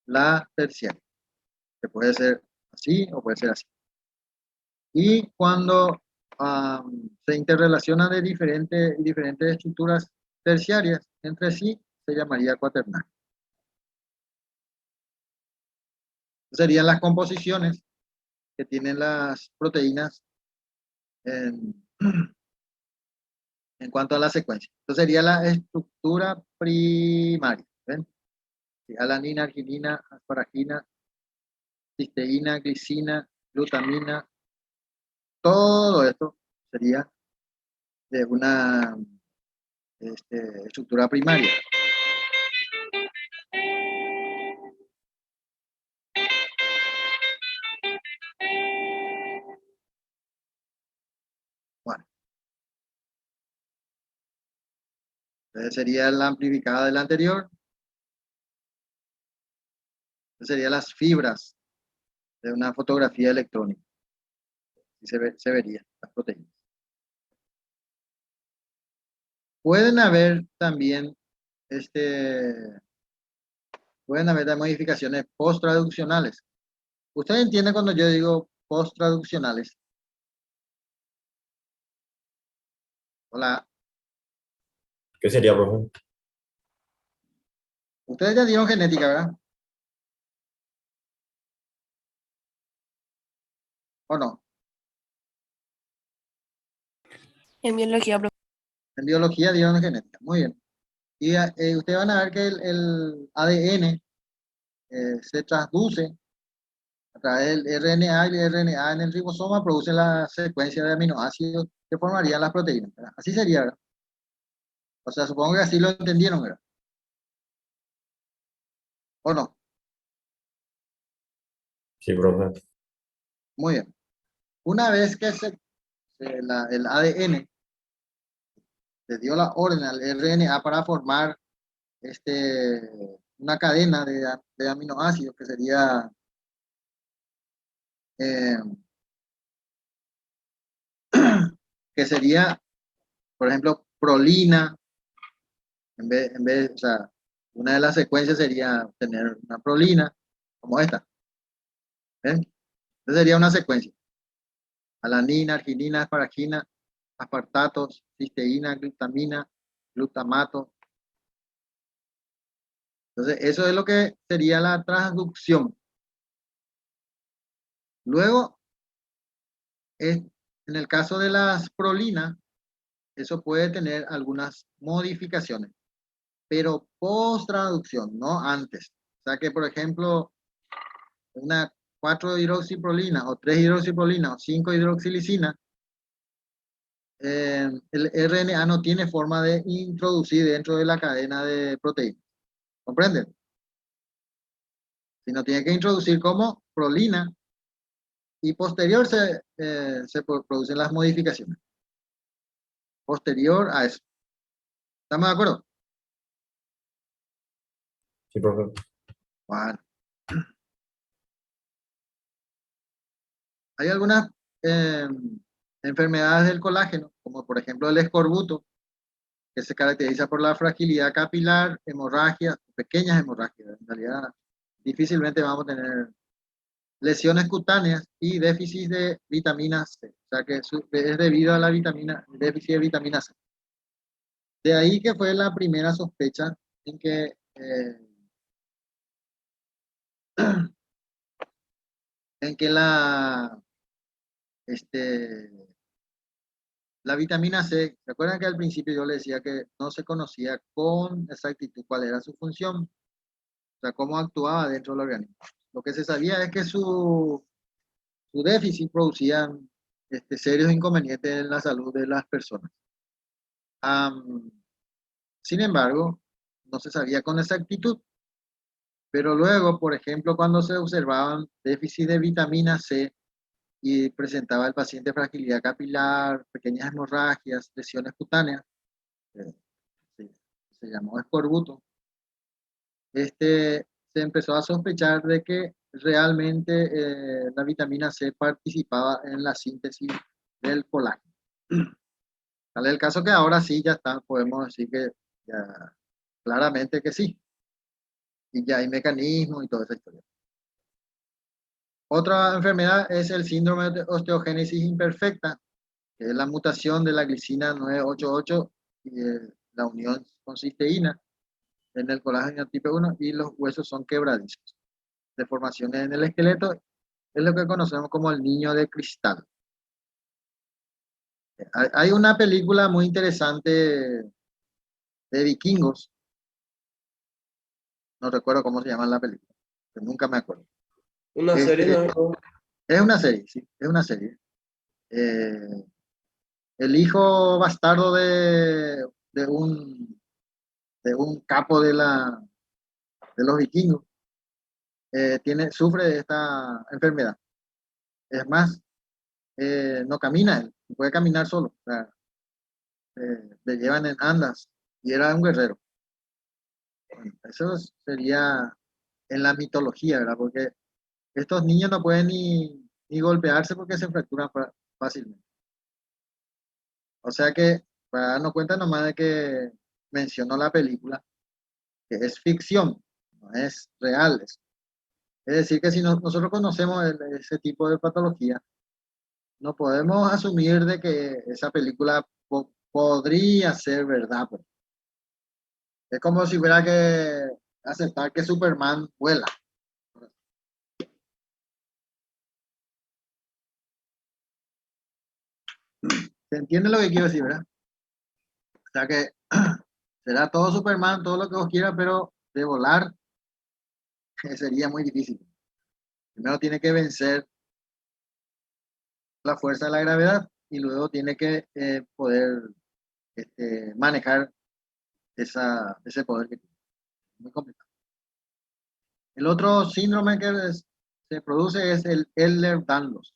la terciaria, que puede ser así o puede ser así. Y cuando se interrelacionan de diferentes estructuras terciarias entre sí, se llamaría cuaternario. Serían las composiciones que tienen las proteínas en, en cuanto a la secuencia. Entonces sería la estructura primaria. ¿Ven? Alanina, arginina, asparagina, cisteína, glicina, glutamina, todo esto sería de una estructura primaria. Bueno, entonces sería la amplificada del anterior. Entonces serían las fibras de una fotografía electrónica. Y se verían las proteínas. Pueden haber también pueden haber modificaciones post-traduccionales. ¿Usted entiende cuando yo digo post-traduccionales? Hola. ¿Qué sería, profe? Ustedes ya dieron genética, ¿verdad? ¿O no? En biología, En biología dieron genética. Muy bien. Y ustedes van a ver que el ADN se transduce a través del RNA, y el RNA en el ribosoma produce la secuencia de aminoácidos que formarían las proteínas, ¿verdad? Así sería, ¿verdad? O sea, supongo que así lo entendieron, ¿verdad? ¿O no? Sí, profe. Muy bien. Una vez que el ADN le dio la orden al RNA para formar una cadena de aminoácidos que sería eh, por ejemplo, prolina, o sea, una de las secuencias sería tener una prolina, como esta. ¿Ven? Entonces sería una secuencia. Alanina, arginina, asparagina, aspartatos, cisteína, glutamina, glutamato. Entonces, eso es lo que sería la transducción. Luego, en el caso de las prolinas, eso puede tener algunas modificaciones, pero post traducción, no antes. O sea que, por ejemplo, una 4-hidroxiprolina o 3-hidroxiprolina o 5-hidroxilicina, el RNA no tiene forma de introducir dentro de la cadena de proteínas. ¿Comprenden? Sino tiene que introducir como prolina y posterior se producen las modificaciones. Posterior a eso. ¿Estamos de acuerdo? Sí, profe. Bueno. Hay algunas eh, enfermedades del colágeno, como por ejemplo el escorbuto, que se caracteriza por la fragilidad capilar, hemorragias, pequeñas hemorragias. En realidad, difícilmente vamos a tener lesiones cutáneas y déficit de vitamina C. O sea que es debido a la déficit de vitamina C. De ahí que fue la primera sospecha en que la, este, la vitamina C, ¿se acuerdan que al principio yo le decía que no se conocía con exactitud cuál era su función? O sea, cómo actuaba dentro del organismo. Lo que se sabía es que su déficit producía serios inconvenientes en la salud de las personas. Sin embargo, no se sabía con exactitud. Pero luego, por ejemplo, cuando se observaban déficit de vitamina C y presentaba el paciente fragilidad capilar, pequeñas hemorragias, lesiones cutáneas, eh, se llamó escorbuto, se empezó a sospechar de que realmente la vitamina C participaba en la síntesis del colágeno. Tal es el caso que ahora sí ya está, podemos decir que ya claramente que sí. y ya hay mecanismos y toda esa historia. Otra enfermedad es el síndrome de osteogénesis imperfecta, que es la mutación de la glicina 988 y la unión con cisteína en el colágeno tipo 1 y los huesos son quebradizos. Deformaciones en el esqueleto es lo que conocemos como el niño de cristal. Hay una película muy interesante de vikingos, no recuerdo cómo se llama la película, pero nunca me acuerdo. Una serie, ¿no? Es una serie, sí, es una serie. Eh, el hijo bastardo de un capo de los vikingos sufre de esta enfermedad. Es más, no camina, él no puede caminar solo. O sea, le llevan en andas y era un guerrero. Bueno, eso sería en la mitología, ¿verdad? Porque estos niños no pueden ni golpearse porque se fracturan fácilmente. O sea que, para darnos cuenta nomás de que mencionó la película, que es ficción, no es real. Es decir, que si nosotros conocemos ese tipo de patología, no podemos asumir de que esa película podría ser verdad, pues. Es como si hubiera que aceptar que Superman vuela. ¿Se entiende lo que quiero decir, verdad? O sea que será todo Superman, todo lo que vos quieras, pero de volar sería muy difícil. Primero tiene que vencer la fuerza de la gravedad y luego tiene que poder manejar ese poder que tiene. Muy complicado. El otro síndrome que se produce es el Ehlers-Danlos,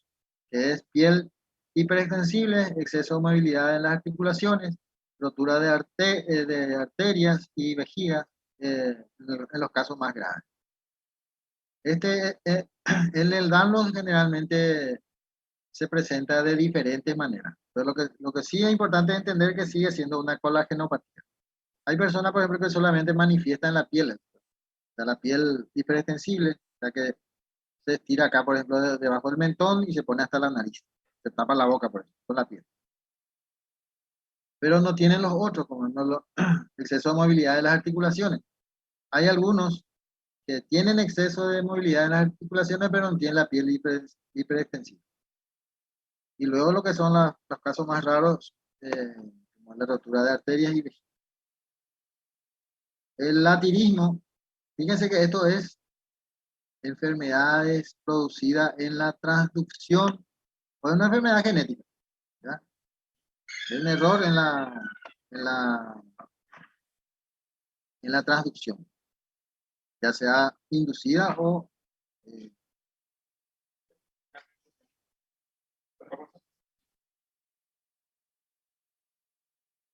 que es piel hiperextensible, exceso de movilidad en las articulaciones, rotura de arterias y vejigas en los casos más graves. El Ehlers-Danlos generalmente se presenta de diferentes maneras. Pero lo que sí es importante entender que sigue siendo una colagenopatía. Hay personas, por ejemplo, que solamente manifiestan la piel, o sea, la piel hiperextensible, o sea que se estira acá, por ejemplo, debajo del mentón y se pone hasta la nariz. Se tapa la boca, por ejemplo, con la piel. Pero no tienen los otros, como no exceso de movilidad de las articulaciones. Hay algunos que tienen exceso de movilidad en las articulaciones, pero no tienen la piel hiperextensiva. Y luego lo que son los casos más raros, como la rotura de arterias y vejigas. El latirismo, fíjense que esto es enfermedades producidas en la transducción o es una enfermedad genética. ¿Ya? Es un error en la, en la transducción, ya sea inducida o...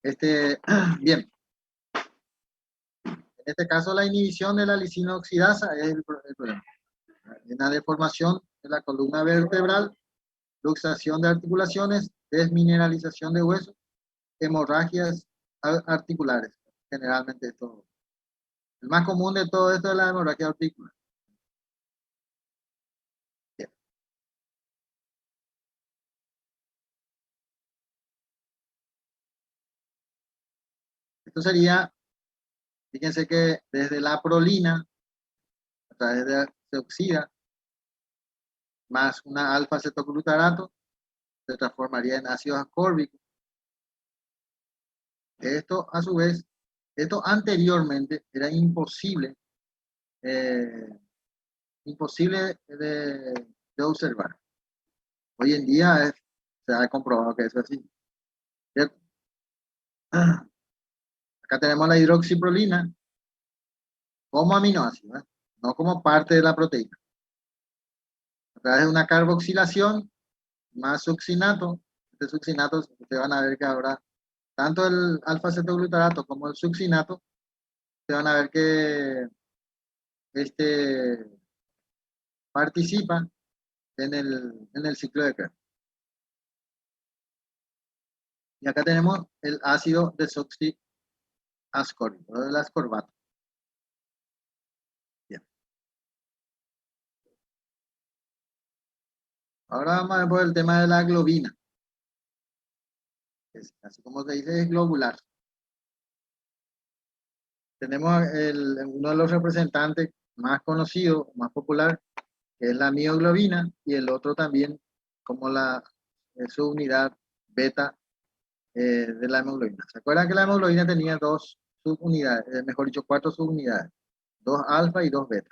eh, bien, en este caso la inhibición de la lisina oxidasa es el problema. Una deformación de la columna vertebral, luxación de articulaciones, desmineralización de huesos, hemorragias articulares. Generalmente esto. El más común de todo esto es la hemorragia articular. Bien. Esto sería, fíjense que desde la prolina, a través de se oxida, más una alfa-cetoglutarato, se transformaría en ácido ascórbico. Esto, a su vez, esto anteriormente era imposible, eh, imposible de observar. Hoy en día se ha comprobado que eso es así. ¿Cierto? Acá tenemos la hidroxiprolina como aminoácido, ¿eh? No como parte de la proteína. A través de una carboxilación más succinato, este succinato, ustedes van a ver que ahora tanto el alfa-cetoglutarato como el succinato, ustedes van a ver que participan en el ciclo de Krebs. Y acá tenemos el ácido desoxiascórbico, el ascorbato. Ahora vamos a ver por el tema de la globina. Así como se dice, es globular. Tenemos uno de los representantes más conocidos, más popular, que es la mioglobina, y el otro también como la subunidad beta de la hemoglobina. ¿Se acuerdan que la hemoglobina tenía dos subunidades, mejor dicho, cuatro subunidades? Dos alfa y dos beta.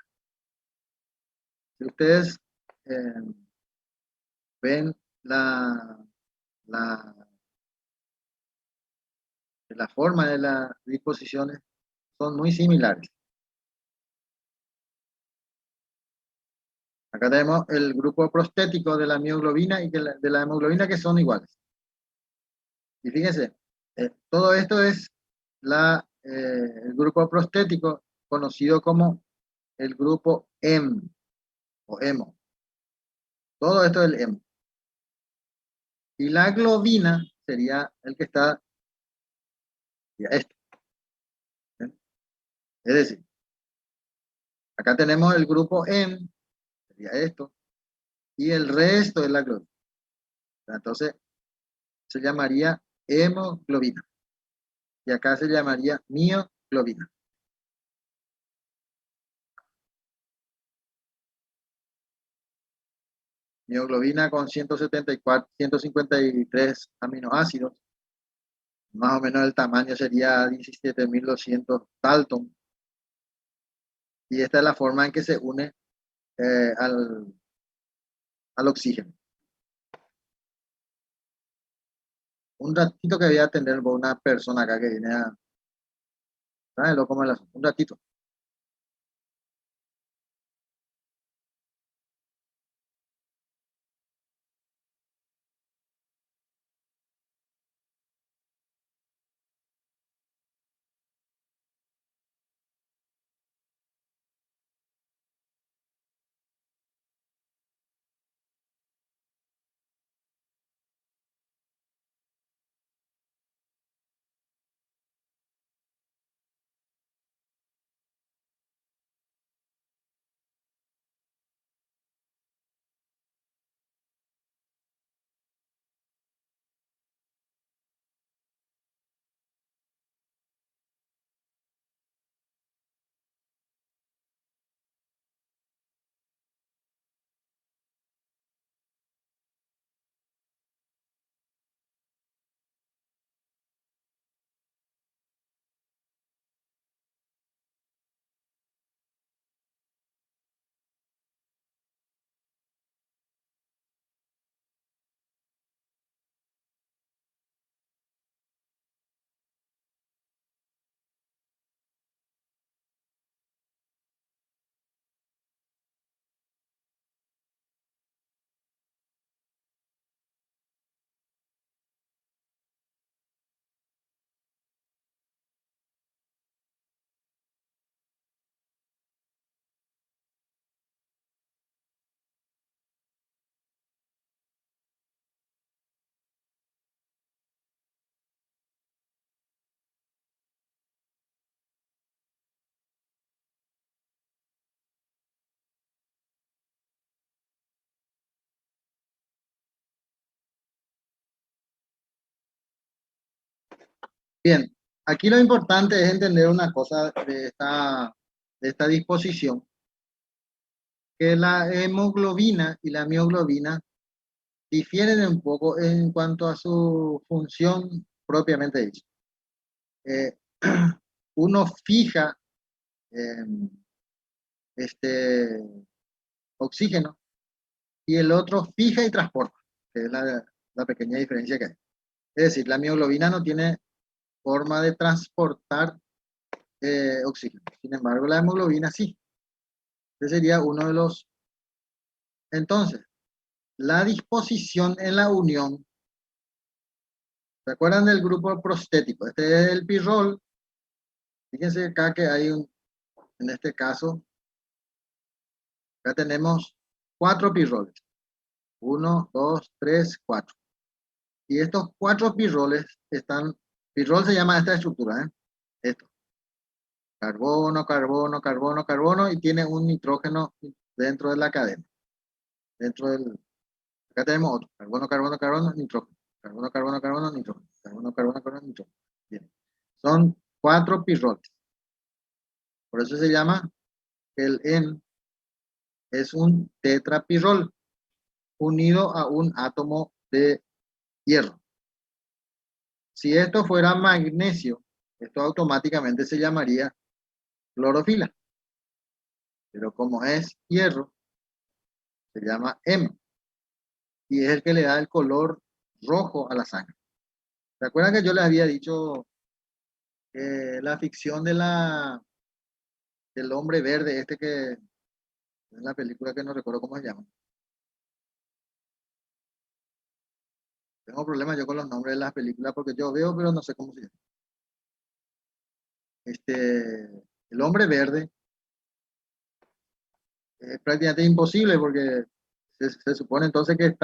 Si ustedes eh, ven la, la forma de las disposiciones, son muy similares. Acá tenemos el grupo prostético de la mioglobina y de la hemoglobina, que son iguales. Y fíjense, todo esto es el grupo prostético conocido como el grupo M o hemo. Todo esto es el hemo. Y la globina sería el que está, sería este. ¿Sí? Es decir, acá tenemos el grupo M, sería esto, y el resto es la globina. Entonces, se llamaría hemoglobina. Y acá se llamaría mioglobina. Mioglobina con 174, 153 aminoácidos. Más o menos el tamaño sería 17.200 Dalton. Y esta es la forma en que se une al oxígeno. Un ratito que voy a atender por una persona acá que viene a... ¿Sabes? Lo como el asunto. Un ratito. Bien, aquí lo importante es entender una cosa de esta disposición, que la hemoglobina y la mioglobina difieren un poco en cuanto a su función propiamente dicha. Uno fija eh, este oxígeno y el otro fija y transporta, que es la pequeña diferencia que hay. Es decir, la mioglobina no tiene forma de transportar oxígeno. Sin embargo, la hemoglobina sí. Ese sería uno de los... Entonces, la disposición en la unión. ¿Se acuerdan del grupo prostético? Este es el pirrol. Fíjense acá que hay en este caso, acá tenemos 4 pirroles. 1, 2, 3, 4. Y estos 4 pirroles están... Pirrol se llama esta estructura, ¿eh? Esto. Carbono, carbono, carbono, carbono, y tiene un nitrógeno dentro de la cadena, dentro del Acá tenemos otro, carbono, carbono, carbono, nitrógeno, carbono, carbono, carbono, nitrógeno, carbono, carbono, carbono, nitrógeno. Bien. Son 4 pirroles. Por eso se llama el N, es un tetrapirrol unido a un átomo de hierro. Si esto fuera magnesio, esto automáticamente se llamaría clorofila. Pero como es hierro, se llama hemo. Y es el que le da el color rojo a la sangre. ¿Se acuerdan que yo les había dicho la ficción de del hombre verde, este que es la película que no recuerdo cómo se llama? Tengo problemas yo con los nombres de las películas porque yo veo, pero no sé cómo se llama. El hombre verde es prácticamente imposible porque se supone entonces que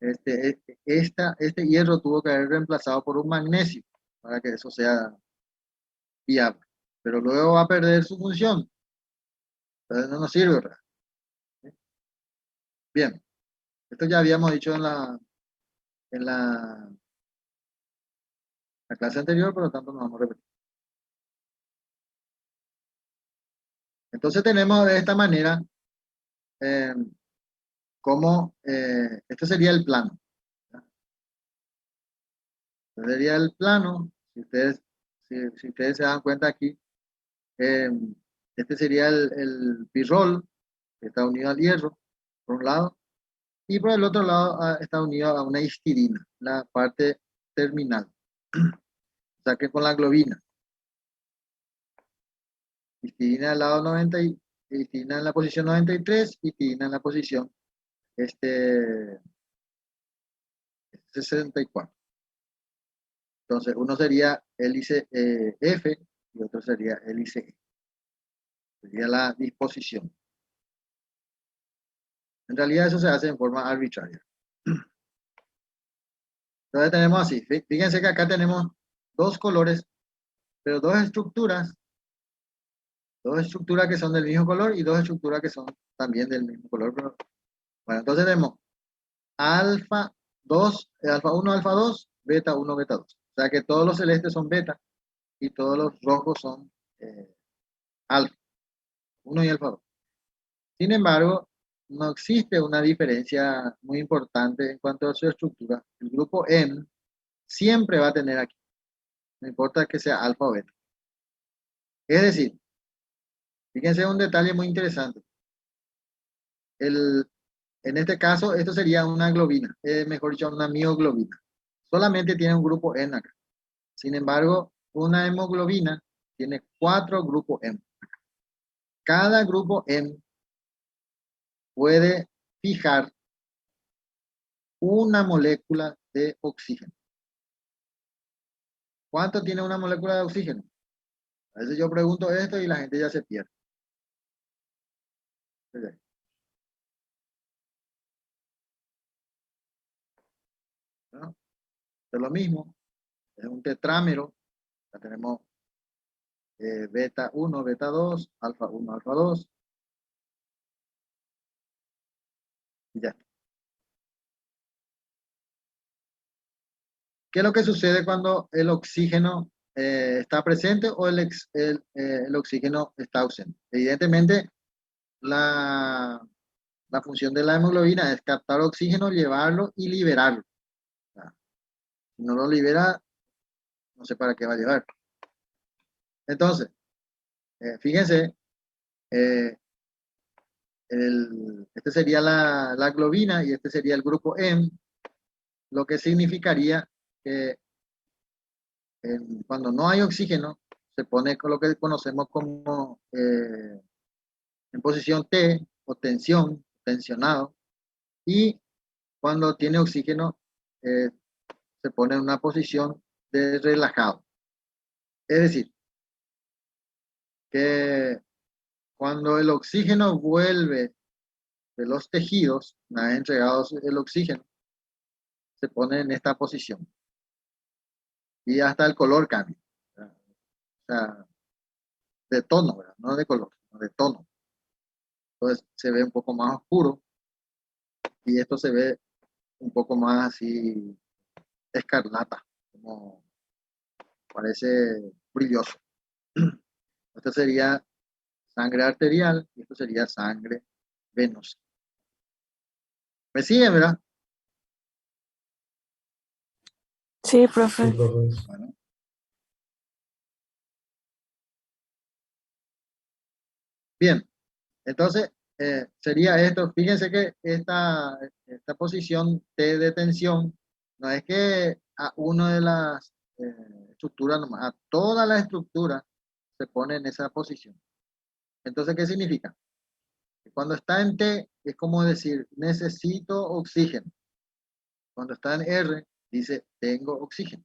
este hierro tuvo que haber reemplazado por un magnesio para que eso sea viable. Pero luego va a perder su función. Entonces no nos sirve, ¿verdad? Bien, esto ya habíamos dicho en la clase anterior, por lo tanto nos vamos a repetir. Entonces tenemos de esta manera eh, cómo este sería el plano. Este sería el plano, si ustedes se dan cuenta aquí, eh, este sería el pirrol, que está unido al hierro, por un lado, y por el otro lado está unido a una histidina, la parte terminal. O sea que con la globina. Histidina al lado 90 y histidina en la posición 93, histidina en la posición 64. Entonces, uno sería hélice F y otro sería hélice E. Sería la disposición. En realidad eso se hace en forma arbitraria. Entonces tenemos así. Fíjense que acá tenemos dos colores, pero dos estructuras que son del mismo color y dos estructuras que son también del mismo color. Pero, bueno, entonces tenemos alfa 2, alfa 1, alfa 2, beta 1, beta 2. O sea que todos los celestes son beta y todos los rojos son alfa 1 y alfa 2. Sin embargo, no existe una diferencia muy importante en cuanto a su estructura. El grupo M siempre va a tener aquí, no importa que sea alfa o beta. Es decir, fíjense un detalle muy interesante. En este caso, esto sería una globina, mejor dicho, una mioglobina. Solamente tiene un grupo N acá. Sin embargo, una hemoglobina tiene 4 grupos M. Cada grupo M puede fijar una molécula de oxígeno. ¿Cuánto tiene una molécula de oxígeno? A veces yo pregunto esto y la gente ya se pierde. ¿No? Es lo mismo, es un tetrámero. Ya tenemos beta 1, beta 2, alfa 1, alfa 2. Y ya. ¿Qué es lo que sucede cuando el oxígeno está presente o el oxígeno está ausente? Evidentemente, la función de la hemoglobina es captar oxígeno, llevarlo y liberarlo. Si no lo libera, no sé para qué va a llevar. Entonces, fíjense, eh, este sería la globina y este sería el grupo M, lo que significaría que cuando no hay oxígeno, se pone con lo que conocemos como en posición T o tensión, tensionado, y cuando tiene oxígeno, eh, se pone en una posición de relajado. Es decir, que cuando el oxígeno vuelve de los tejidos, una vez entregado el oxígeno, se pone en esta posición. Y hasta el color cambia. O sea, de tono, ¿verdad? No de color, sino de tono. Entonces se ve un poco más oscuro y esto se ve un poco más así escarlata, como parece brilloso. Esto sería sangre arterial y esto sería sangre venosa. ¿Me siguen, verdad? Sí, Sí, profe. profe. Bueno. Bien, entonces sería esto. Fíjense que esta posición de tensión no es que a una de las estructuras, nomás, a toda la estructura se pone en esa posición. Entonces, ¿qué significa? Que cuando está en T es como decir, necesito oxígeno. Cuando está en R, dice, tengo oxígeno.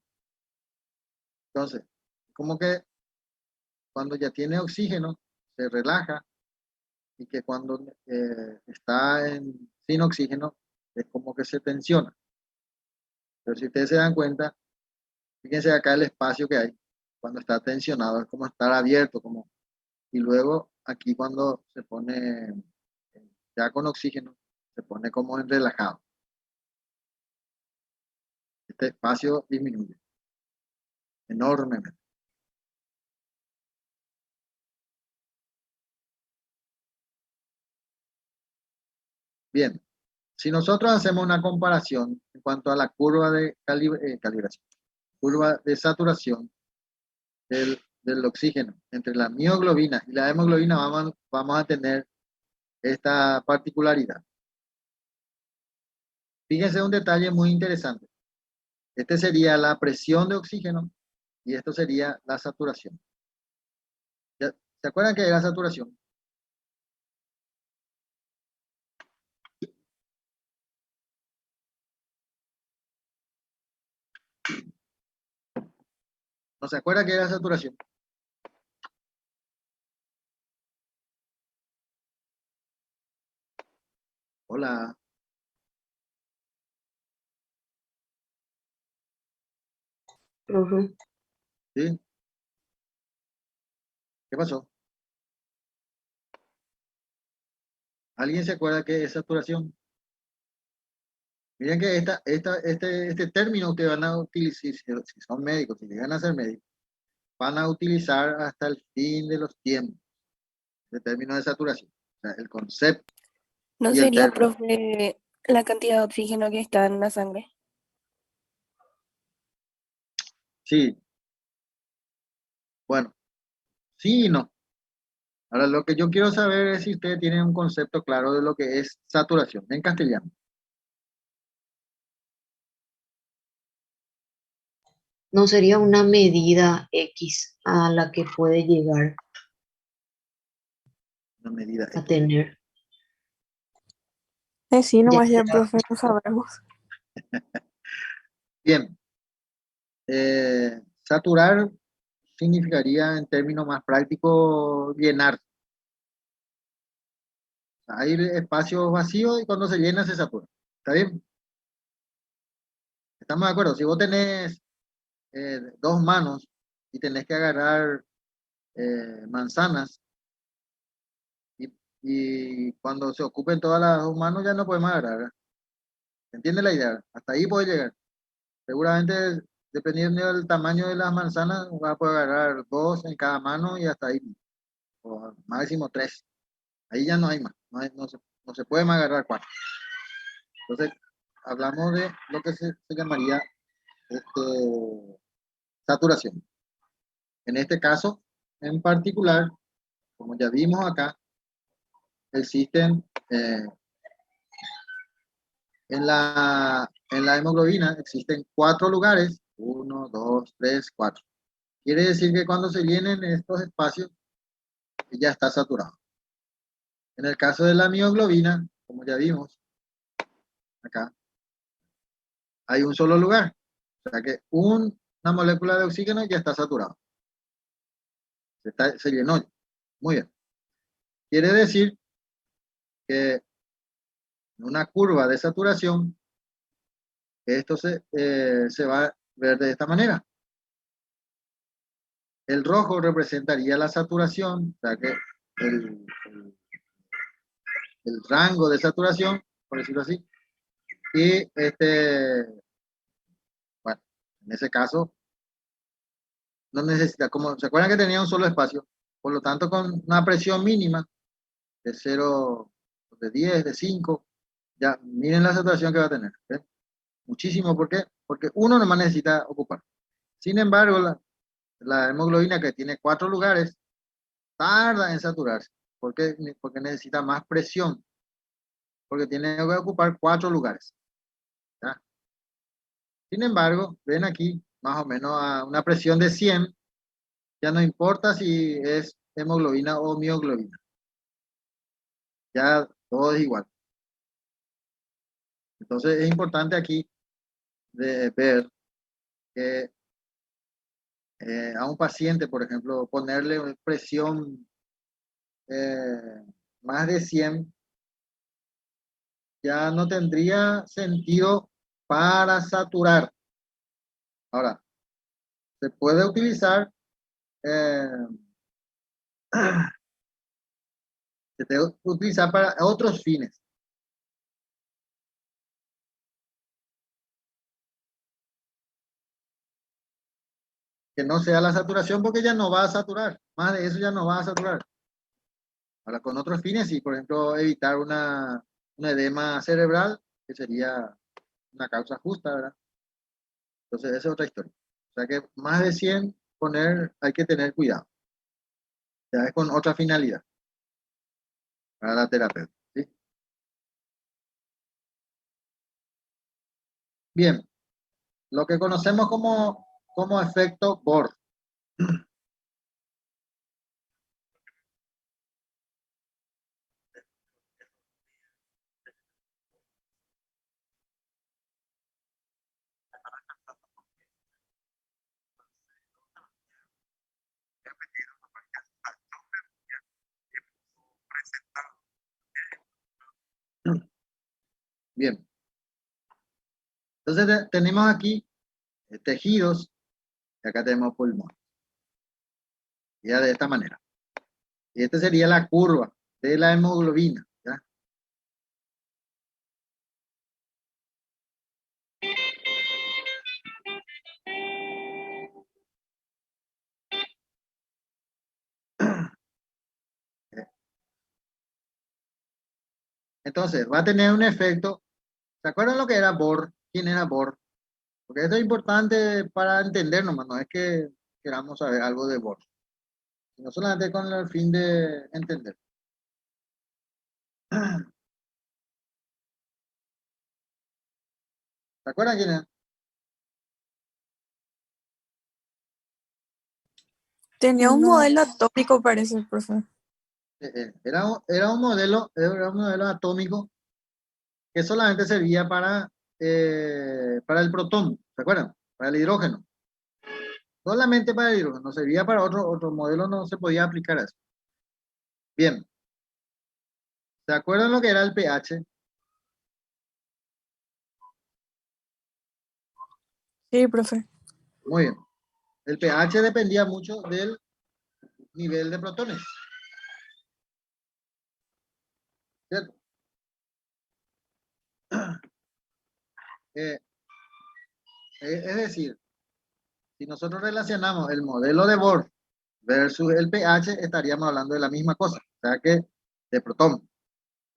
Entonces, como que cuando ya tiene oxígeno, se relaja y que cuando está sin oxígeno, es como que se tensiona. Pero si ustedes se dan cuenta, fíjense acá el espacio que hay. Cuando está tensionado, es como estar abierto, como, y luego aquí cuando se pone ya con oxígeno, se pone como en relajado. Este espacio disminuye enormemente. Bien, si nosotros hacemos una comparación en cuanto a la curva de calibración, curva de saturación del oxígeno entre la mioglobina y la hemoglobina, vamos a tener esta particularidad. Fíjense un detalle muy interesante. Este sería la presión de oxígeno y esto sería la saturación. ¿Se acuerdan que era saturación? ¿No se acuerda que era saturación? Hola. Profe, ¿Sí? ¿Qué pasó? ¿Alguien se acuerda que es saturación? Miren que este término ustedes van a utilizar, si son médicos, si llegan a ser médicos, van a utilizar hasta el fin de los tiempos, el término de saturación. O sea, el concepto ¿No y el sería, término. profe, la cantidad de oxígeno que está en la sangre? Sí, bueno, sí y no. Ahora, lo que yo quiero saber es si ustedes tienen un concepto claro de lo que es saturación en castellano. ¿no sería una medida X a la que puede llegar Una medida a X. tener? Sí, Ya nomás ya, sea, profe, no sabremos. Bien, saturar significaría en términos más prácticos llenar. Hay espacios vacíos y cuando se llena se satura. ¿Está bien? ¿Estamos de acuerdo? Si vos tenés dos manos y tenés que agarrar manzanas y, y cuando se ocupen todas las dos manos ya no podemos agarrar. ¿Verdad? ¿Entiende la idea? Hasta ahí puede llegar. Seguramente, dependiendo del tamaño de las manzanas, va a poder agarrar dos en cada mano y hasta ahí, o máximo tres. Ahí ya no hay más, no se puede más agarrar cuatro. Entonces, hablamos de lo que se llamaría saturación. En este caso, en particular, como ya vimos acá, existen en la hemoglobina, existen 4 lugares, 1, 2, 3, 4. Quiere decir que cuando se llenen estos espacios, ya está saturado. En el caso de la mioglobina, como ya vimos acá, hay un solo lugar. O sea que una molécula de oxígeno ya está saturado. Se llenó. Muy bien. Quiere decir que en una curva de saturación, esto se va a ver de esta manera. El rojo representaría la saturación, o sea que el rango de saturación, por decirlo así, Y bueno, en ese caso no necesita, como se acuerdan que tenía un solo espacio, por lo tanto con una presión mínima de 0, de 10, de 5, ya miren la saturación que va a tener. ¿Ven? Muchísimo, ¿por qué? Porque uno nomás necesita ocupar. Sin embargo, la hemoglobina que tiene 4 lugares tarda en saturarse. ¿Por qué? Porque necesita más presión, porque tiene que ocupar 4 lugares. ¿Ya? Sin embargo, ven aquí, más o menos a una presión de 100, ya no importa si es hemoglobina o mioglobina, ya todo es igual. Entonces es importante aquí de ver que a un paciente, por ejemplo, ponerle presión más de 100 ya no tendría sentido para saturar. Ahora, se puede utilizar, eh, se puede utilizar para otros fines. Que no sea la saturación porque ya no va a saturar. Más de eso ya no va a saturar. Ahora, con otros fines, sí, por ejemplo, evitar un edema cerebral, que sería una causa justa, ¿verdad? Entonces, esa es otra historia. O sea que más de 100 poner, hay que tener cuidado. Ya es con otra finalidad para la terapia. ¿Sí? Bien, lo que conocemos como efecto Bohr. Bien, entonces tenemos aquí tejidos y acá tenemos pulmón. Ya de esta manera. Y esta sería la curva de la hemoglobina. ¿Ya? Entonces, va a tener un efecto. ¿Se acuerdan lo que era Bohr? ¿Quién era Bohr? Porque esto es importante para entender nomás, no es que queramos saber algo de Bohr, sino solamente con el fin de entender. ¿Se acuerdan quién es? Tenía un No, modelo atómico, parece, profe. Era un modelo atómico que solamente servía para el protón, ¿se acuerdan? Para el hidrógeno. Solamente para el hidrógeno, no servía para otro modelo, no se podía aplicar a eso. Bien, ¿se acuerdan lo que era el pH? Sí, profe. Muy bien. El pH dependía mucho del nivel de protones, ¿cierto? Eh, es decir, si nosotros relacionamos el modelo de Bohr versus el pH, estaríamos hablando de la misma cosa, o sea que de protón.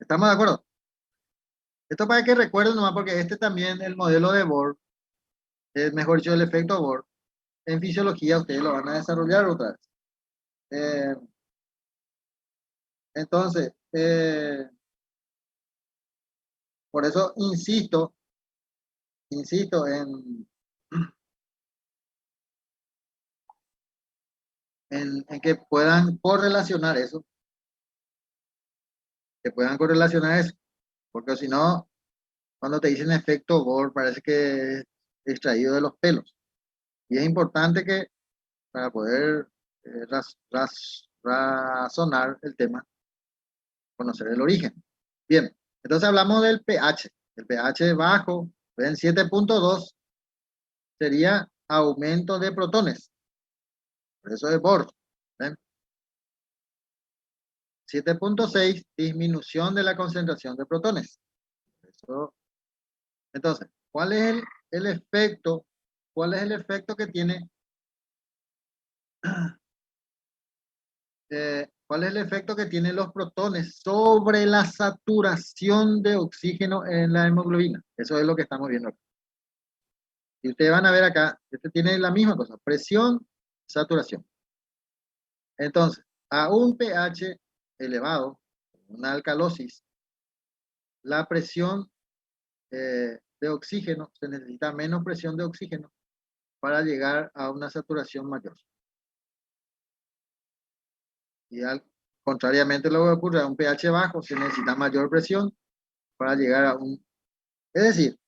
¿Estamos de acuerdo? Esto para que recuerden nomás, porque este también, el modelo de Bohr, es mejor dicho, el efecto Bohr, en fisiología ustedes lo van a desarrollar otra vez. Eh, entonces, por eso insisto en que puedan correlacionar eso, que puedan correlacionar eso, porque si no, cuando te dicen efecto Bohr, parece que es extraído de los pelos. Y es importante que para poder razonar el tema, conocer el origen. Bien, entonces hablamos del pH. El pH bajo, ven 7.2, sería aumento de protones. Por eso es Bohr. ¿Ven? 7.6, disminución de la concentración de protones. Eso Entonces, ¿cuál es el efecto? ¿Cuál es el efecto que tiene? ¿Cuál es el efecto que tienen los protones sobre la saturación de oxígeno en la hemoglobina? Eso es lo que estamos viendo acá. Y ustedes van a ver acá, este tiene la misma cosa, presión, saturación. Entonces, a un pH elevado, una alcalosis, la presión de oxígeno, se necesita menos presión de oxígeno para llegar a una saturación mayor. Y contrariamente lo que ocurre a un pH bajo, se necesita mayor presión para llegar a un... Es decir,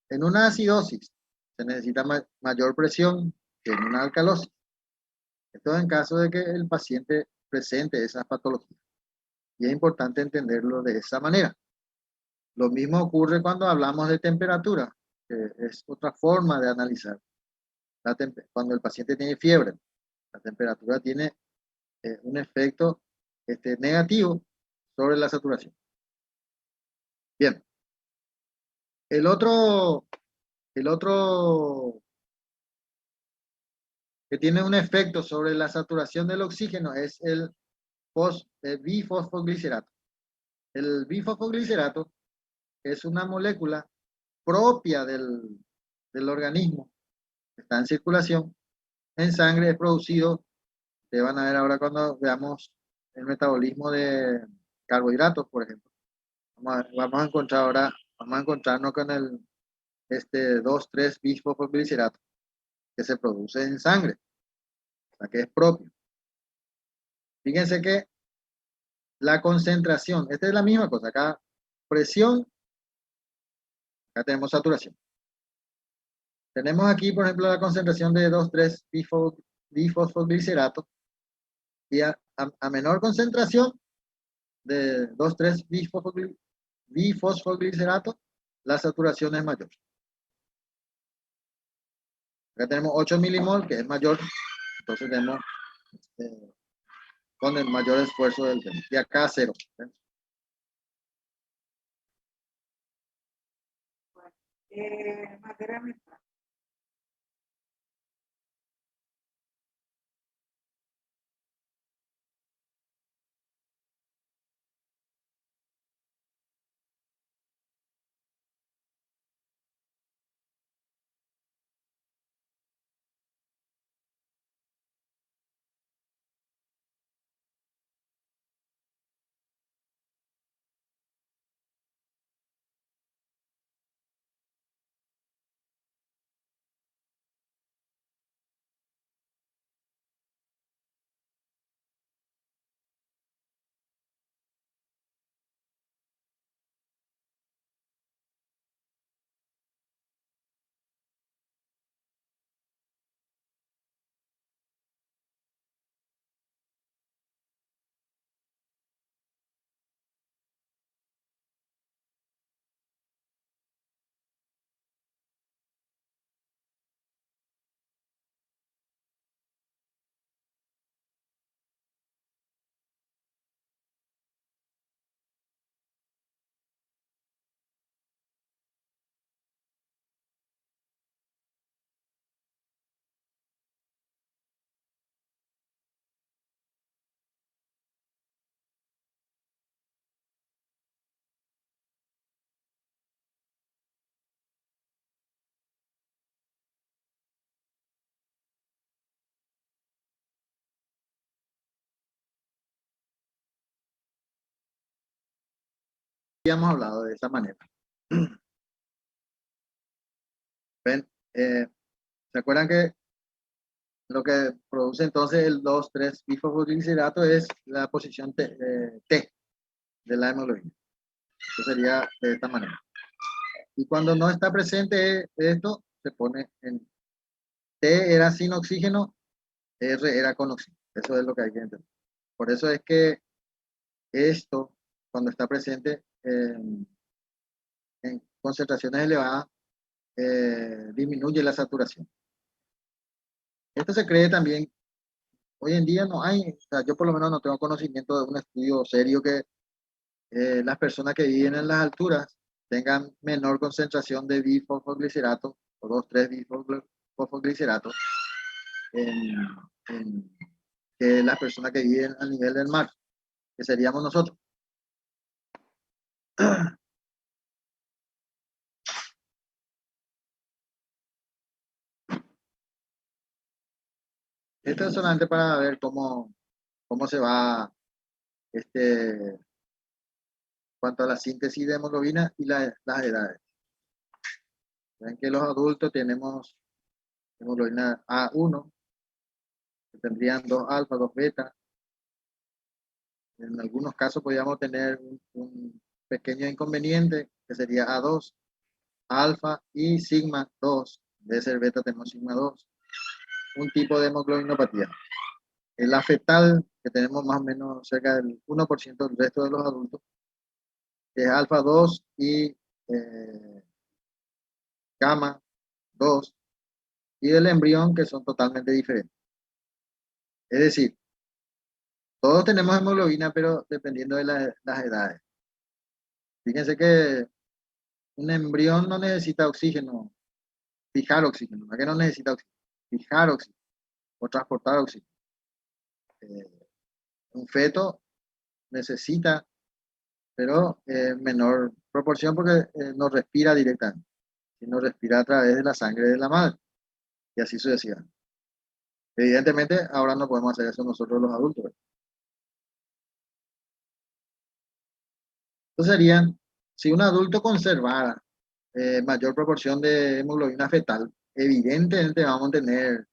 en una acidosis se necesita mayor presión que en una alcalosis. Esto en caso de que el paciente presente esas patologías. Y es importante entenderlo de esa manera. Lo mismo ocurre cuando hablamos de temperatura, que es otra forma de analizar. Cuando el paciente tiene fiebre, la temperatura tiene un efecto negativo sobre la saturación. Bien. El otro que tiene un efecto sobre la saturación del oxígeno es el bifosfoglicerato. El bifosfoglicerato es una molécula propia del organismo, está en circulación, en sangre, es producido, te van a ver ahora cuando veamos el metabolismo de carbohidratos, por ejemplo. Vamos a encontrar ahora, vamos a encontrarnos con el 2,3-bisfosfoglicerato, que se produce en sangre, o sea que es propio. Fíjense que la concentración, esta es la misma cosa, acá presión, acá tenemos saturación. Tenemos aquí, por ejemplo, la concentración de 2,3-bifosfoglicerato y a menor concentración de 2,3-bifosfoglicerato, la saturación es mayor. Acá tenemos 8 milimol, que es mayor, entonces tenemos con el mayor esfuerzo del tema. Y acá 0. Materia mental. Habíamos hablado de esa manera. ¿Ven? ¿Se acuerdan que lo que produce entonces el 2,3-bifosfoglicerato es la posición T de la hemoglobina? Eso sería de esta manera. Y cuando no está presente esto, se pone en T era sin oxígeno, R era con oxígeno. Eso es lo que hay que entender. Por eso es que esto, cuando está presente en concentraciones elevadas, disminuye la saturación. Esto se cree también, hoy en día no hay, o sea, yo por lo menos no tengo conocimiento de un estudio serio que las personas que viven en las alturas tengan menor concentración de bifosfoglicerato o 2,3 bifosfoglicerato que las personas que viven a nivel del mar, que seríamos nosotros. Esto es solamente para ver cómo se va en cuanto a la síntesis de hemoglobina y las edades. Ven que los adultos tenemos hemoglobina A1, que tendrían 2 alfa, 2 beta. En algunos casos podríamos tener un pequeño inconveniente, que sería A2, alfa y sigma 2. En vez de ser beta tenemos sigma 2. Un tipo de hemoglobinopatía. La fetal, que tenemos más o menos cerca del 1% del resto de los adultos, es alfa 2 y gamma 2, y del embrión, que son totalmente diferentes. Es decir, todos tenemos hemoglobina, pero dependiendo de las edades. Fíjense que un embrión no necesita oxígeno, fijar oxígeno, ¿no? Que no necesita oxígeno, fijar oxígeno o transportar oxígeno. Un feto necesita, pero en menor proporción, porque no respira directamente, sino respira a través de la sangre de la madre, y así sucesivamente. Evidentemente, ahora no podemos hacer eso nosotros los adultos. Entonces serían, si un adulto conservara mayor proporción de hemoglobina fetal, evidentemente vamos a tener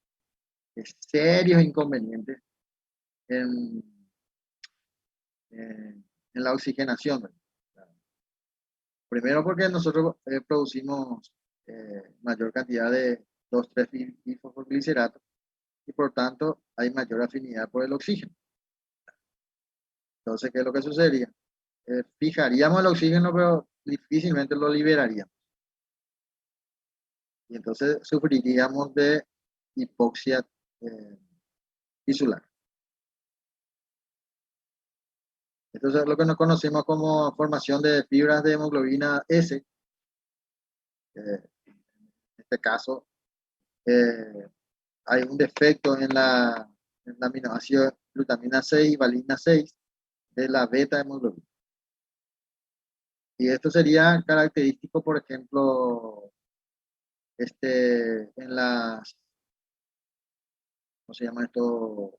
serios inconvenientes en, en la oxigenación, ¿verdad? Primero porque nosotros producimos mayor cantidad de 2,3 bifosfoglicerato, y por tanto hay mayor afinidad por el oxígeno. Entonces, ¿qué es lo que sucedería? Fijaríamos el oxígeno, pero difícilmente lo liberaríamos. Y entonces sufriríamos de hipoxia tisular. Entonces, lo que nos conocemos como formación de fibras de hemoglobina S, en este caso, hay un defecto en la aminoácido glutamina 6 y valina 6 de la beta hemoglobina. Y esto sería característico, por ejemplo, en las, ¿cómo se llama esto?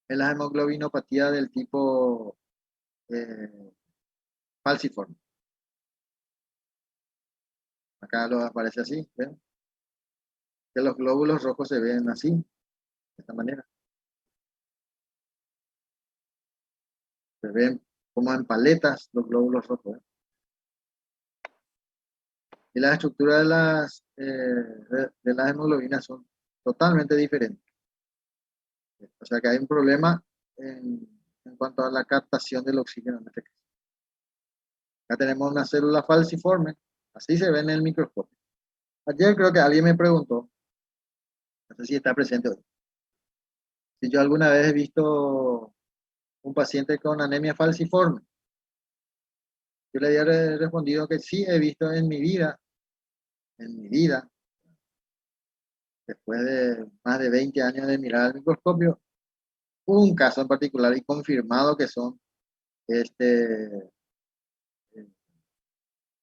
En las hemoglobinopatías del tipo falciforme. Acá lo aparece así, ¿ven? Que los glóbulos rojos se ven así, de esta manera. Se ven como en paletas los glóbulos rojos, ¿eh? Y la estructura de las hemoglobinas son totalmente diferentes. O sea que hay un problema en cuanto a la captación del oxígeno en este caso. Acá tenemos una célula falciforme, así se ve en el microscopio. Ayer creo que alguien me preguntó, no sé si está presente hoy, si yo alguna vez he visto un paciente con anemia falciforme. Yo le había respondido que sí he visto en mi vida, después de más de 20 años de mirar al microscopio, un caso en particular y confirmado que son eh,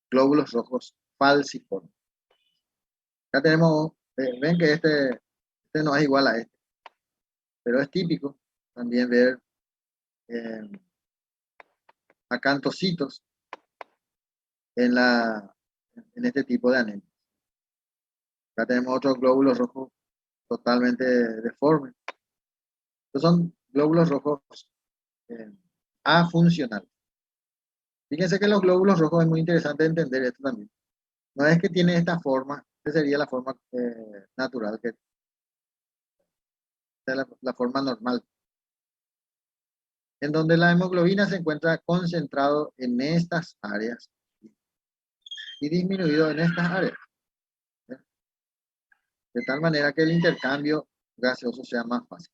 glóbulos rojos falciformes. Acá tenemos, ven que este no es igual a este, pero es típico también ver acantocitos en este tipo de anemia. Acá tenemos otros glóbulos rojos totalmente deformes. Estos son glóbulos rojos afuncionales. Fíjense que los glóbulos rojos es muy interesante entender esto también. No es que tiene esta forma, que sería la forma natural, que es la forma normal, en donde la hemoglobina se encuentra concentrado en estas áreas y disminuido en estas áreas, ¿sí? De tal manera que el intercambio gaseoso sea más fácil.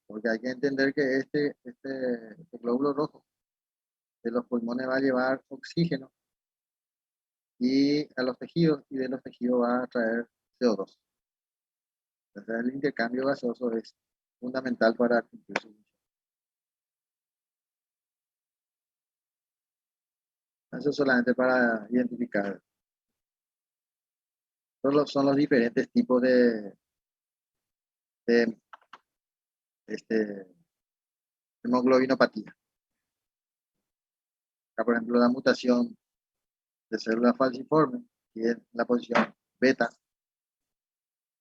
Porque hay que entender que este glóbulo rojo de los pulmones va a llevar oxígeno y a los tejidos, y de los tejidos va a traer CO2. Entonces, el intercambio gaseoso es fundamental para cumplir su función. Eso solamente para identificar. Son los diferentes tipos de hemoglobinopatía. Acá, por ejemplo, la mutación de células falciformes, que es la posición beta,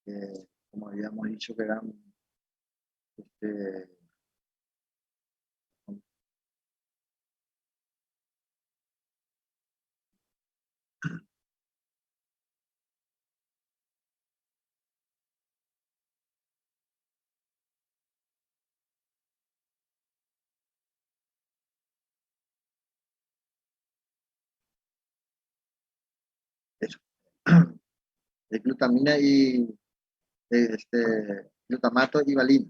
que, como habíamos dicho, que eran este, eso, de glutamina y glutamato y valina.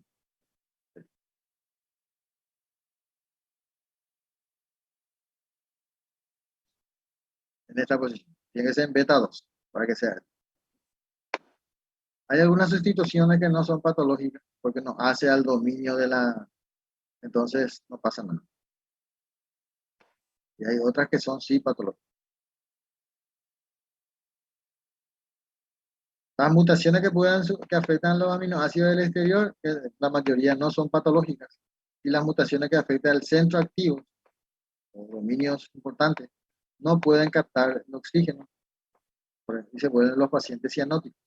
En esta posición. Tiene que ser en beta 2 para que sea. Hay algunas sustituciones que no son patológicas porque nos hace al dominio de la... Entonces no pasa nada. Y hay otras que son sí patológicas. Las mutaciones que afectan los aminoácidos del exterior, la mayoría no son patológicas. Y las mutaciones que afectan el centro activo, o dominios importantes, no pueden captar el oxígeno. Y se vuelven los pacientes cianóticos.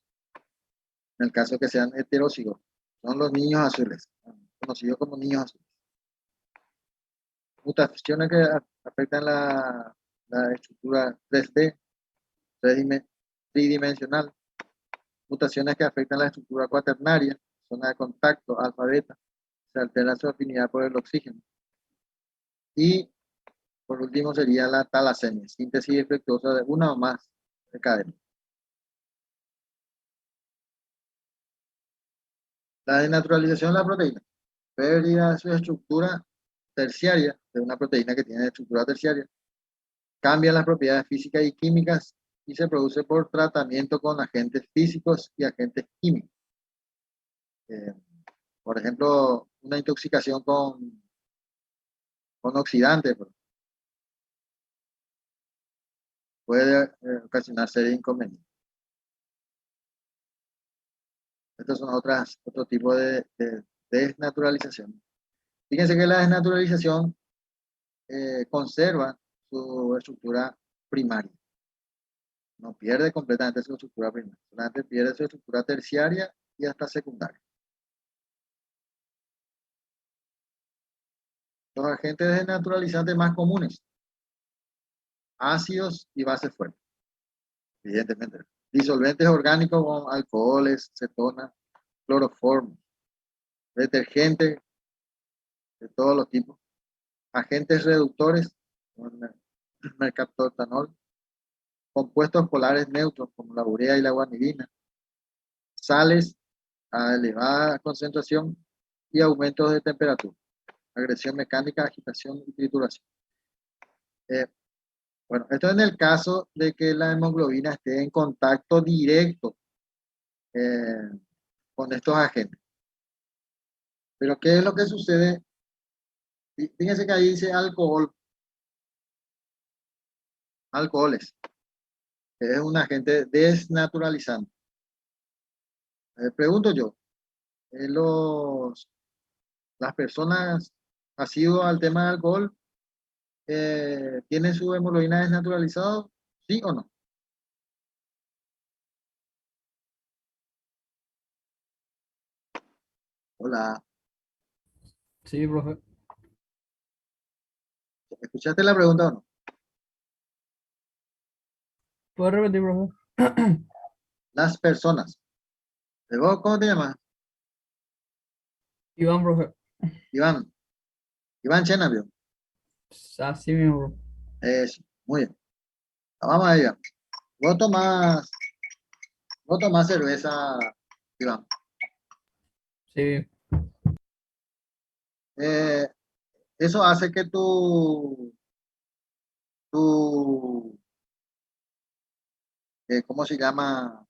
En el caso que sean heterocigos. Son los niños azules, conocidos como niños azules. Mutaciones que afectan la estructura 3D, tridimensional. Mutaciones que afectan la estructura cuaternaria, zona de contacto, alfa, beta. Se altera su afinidad por el oxígeno. Y por último sería la talasemia, síntesis defectuosa de una o más de cadena. La desnaturalización de la proteína. Pérdida de su estructura terciaria, de una proteína que tiene estructura terciaria. Cambia las propiedades físicas y químicas y se produce por tratamiento con agentes físicos y agentes químicos. Por ejemplo, una intoxicación con oxidantes puede ocasionar serios inconvenientes. Estos son otro tipo de desnaturalización. Fíjense que la desnaturalización conserva su estructura primaria. No pierde completamente su estructura primaria, solamente pierde su estructura terciaria y hasta secundaria. Los agentes desnaturalizantes más comunes: ácidos y bases fuertes, evidentemente. Disolventes orgánicos con alcoholes, cetonas, cloroformo, detergentes de todos los tipos, agentes reductores, mercaptoptanol, compuestos polares neutros como la urea y la guanidina, sales a elevada concentración y aumentos de temperatura, agresión mecánica, agitación y trituración. Bueno, esto en el caso de que la hemoglobina esté en contacto directo con estos agentes. Pero ¿qué es lo que sucede? Fíjense que ahí dice alcoholes, que es un agente desnaturalizante. Pregunto yo, las personas asiduas al tema del alcohol, ¿tienen su hemoglobina desnaturalizado? ¿Sí o no? Hola, Sí, profe. ¿escuchaste la pregunta o no? ¿Puedo repetir, profe? Las personas. ¿Vos cómo te llamas? Iván, profe. Iván. Iván Chenavio. Así mismo, profe. Eso, muy bien. Vamos a ir. Vos tomás cerveza, Iván. Sí, Eh, Eso hace que tu ¿cómo se llama?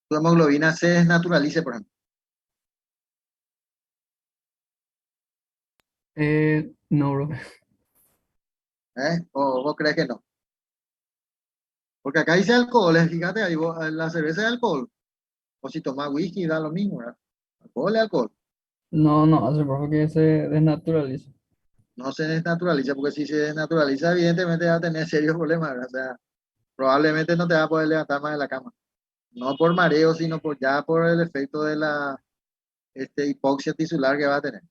Tu hemoglobina se desnaturalice, por ejemplo. No, profe. ¿O vos crees que no? Porque acá dice alcohol, fíjate, ahí la cerveza es alcohol. O si tomas whisky, da lo mismo, ¿verdad? Alcohol es alcohol. No, no hace, profe, que se desnaturaliza. No se desnaturaliza, porque si se desnaturaliza, evidentemente va a tener serios problemas, ¿verdad? O sea, probablemente no te va a poder levantar más de la cama. No por mareo, sino ya por el efecto de la hipoxia tisular que va a tener.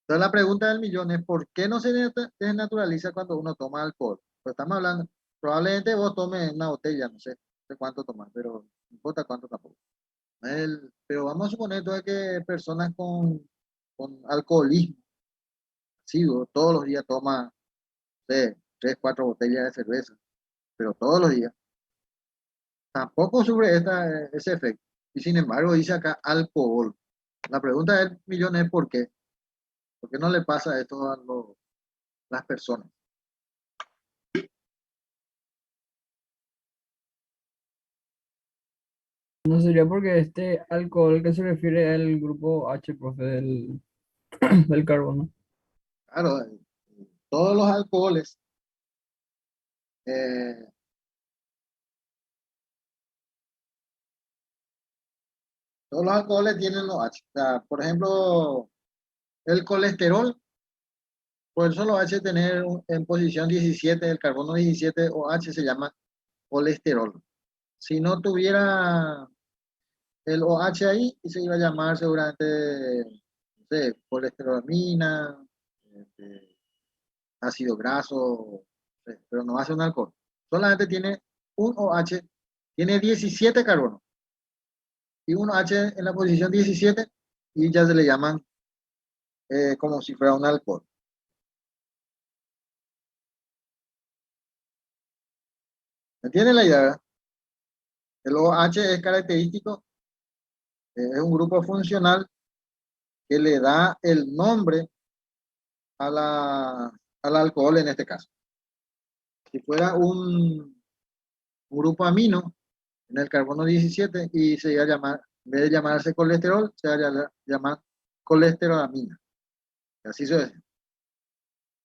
Entonces la pregunta del millón es, ¿por qué no se desnaturaliza cuando uno toma alcohol? Pues estamos hablando, probablemente vos tomes una botella, no sé cuánto tomar, pero no importa cuánto tampoco. Pero vamos a suponer entonces que personas con alcoholismo, sí, todos los días toma, no sé, 3, 4 botellas de cerveza, pero todos los días, tampoco sufre ese efecto. Y sin embargo dice acá alcohol. La pregunta del millón es ¿por qué? ¿Por qué no le pasa esto a las personas? No sería porque este alcohol que se refiere al grupo H, profe, del carbono. Claro, todos los alcoholes, eh, todos los alcoholes tienen los H. O sea, por ejemplo, el colesterol, por el solo H tener en posición 17, el carbono 17 o H se llama colesterol. Si no tuviera el OH ahí, se iba a llamar seguramente, no sé, colesterolamina, este, ácido graso, pero no hace un alcohol. Solamente tiene un OH, tiene 17 carbonos y un OH en la posición 17 y ya se le llaman como si fuera un alcohol. ¿Entienden la idea, verdad? El OH es característico, es un grupo funcional que le da el nombre al alcohol en este caso. Si fuera un grupo amino en el carbono 17 y se iba a llamar, en vez de llamarse colesterol, se va a llamar colesterolamina. Así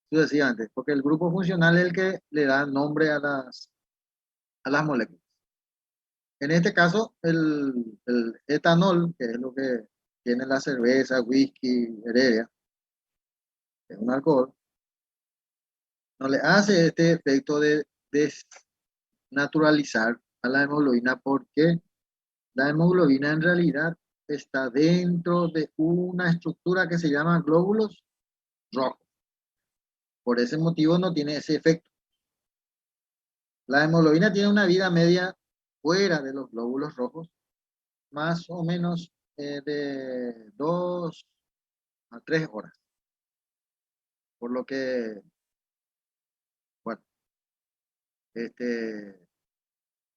sucesivamente, porque el grupo funcional es el que le da nombre a las moléculas. En este caso, el etanol, que es lo que tiene la cerveza, whisky, heredia, que es un alcohol, no le hace este efecto de desnaturalizar a la hemoglobina porque la hemoglobina en realidad está dentro de una estructura que se llama glóbulos rojos. Por ese motivo no tiene ese efecto. La hemoglobina tiene una vida media fuera de los glóbulos rojos, más o menos de 2 a 3 horas. Por lo que, bueno,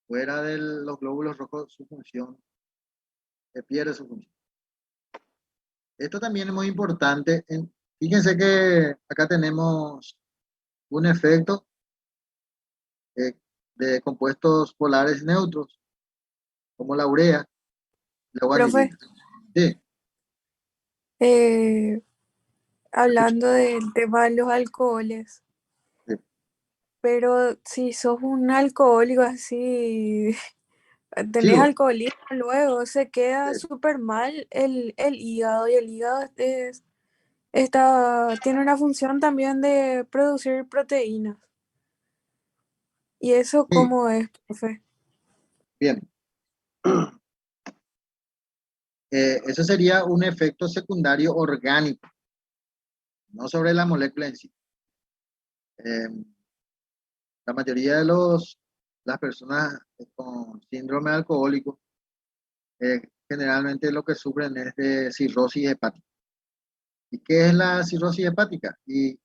fuera de los glóbulos rojos, su función pierde su función. Esto también es muy importante. Fíjense que acá tenemos un efecto eh, de compuestos polares neutros, como la urea, la Profe, guanilina. Sí, eh, escucho. hablando del tema de los alcoholes, Sí, pero si sos un alcohólico así, sí, tenés alcoholismo, luego se queda sí, súper mal el hígado y el hígado tiene una función también de producir proteínas. ¿Y eso sí, cómo es, profe? bien. Eso sería un efecto secundario orgánico, no sobre la molécula en sí. Eh, la mayoría de las personas con síndrome alcohólico generalmente lo que sufren es de cirrosis hepática. ¿Y qué es la cirrosis hepática? Y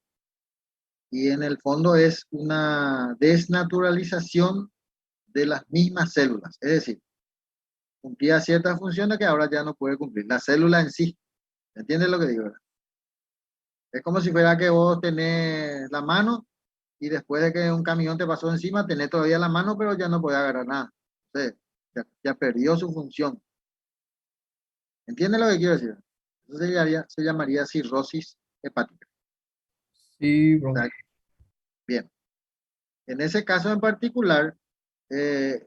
en el fondo es una desnaturalización de las mismas células. Es decir, cumplía ciertas funciones que ahora ya no puede cumplir. La célula en sí. ¿Entiendes lo que digo? Es como si fuera que vos tenés la mano y después de que un camión te pasó encima, tenés todavía la mano, pero ya no podés agarrar nada. Entonces, ya perdió su función. ¿Entiendes lo que quiero decir? Eso se llamaría cirrosis hepática. Sí, O profe. sea, bien, en ese caso en particular, eh,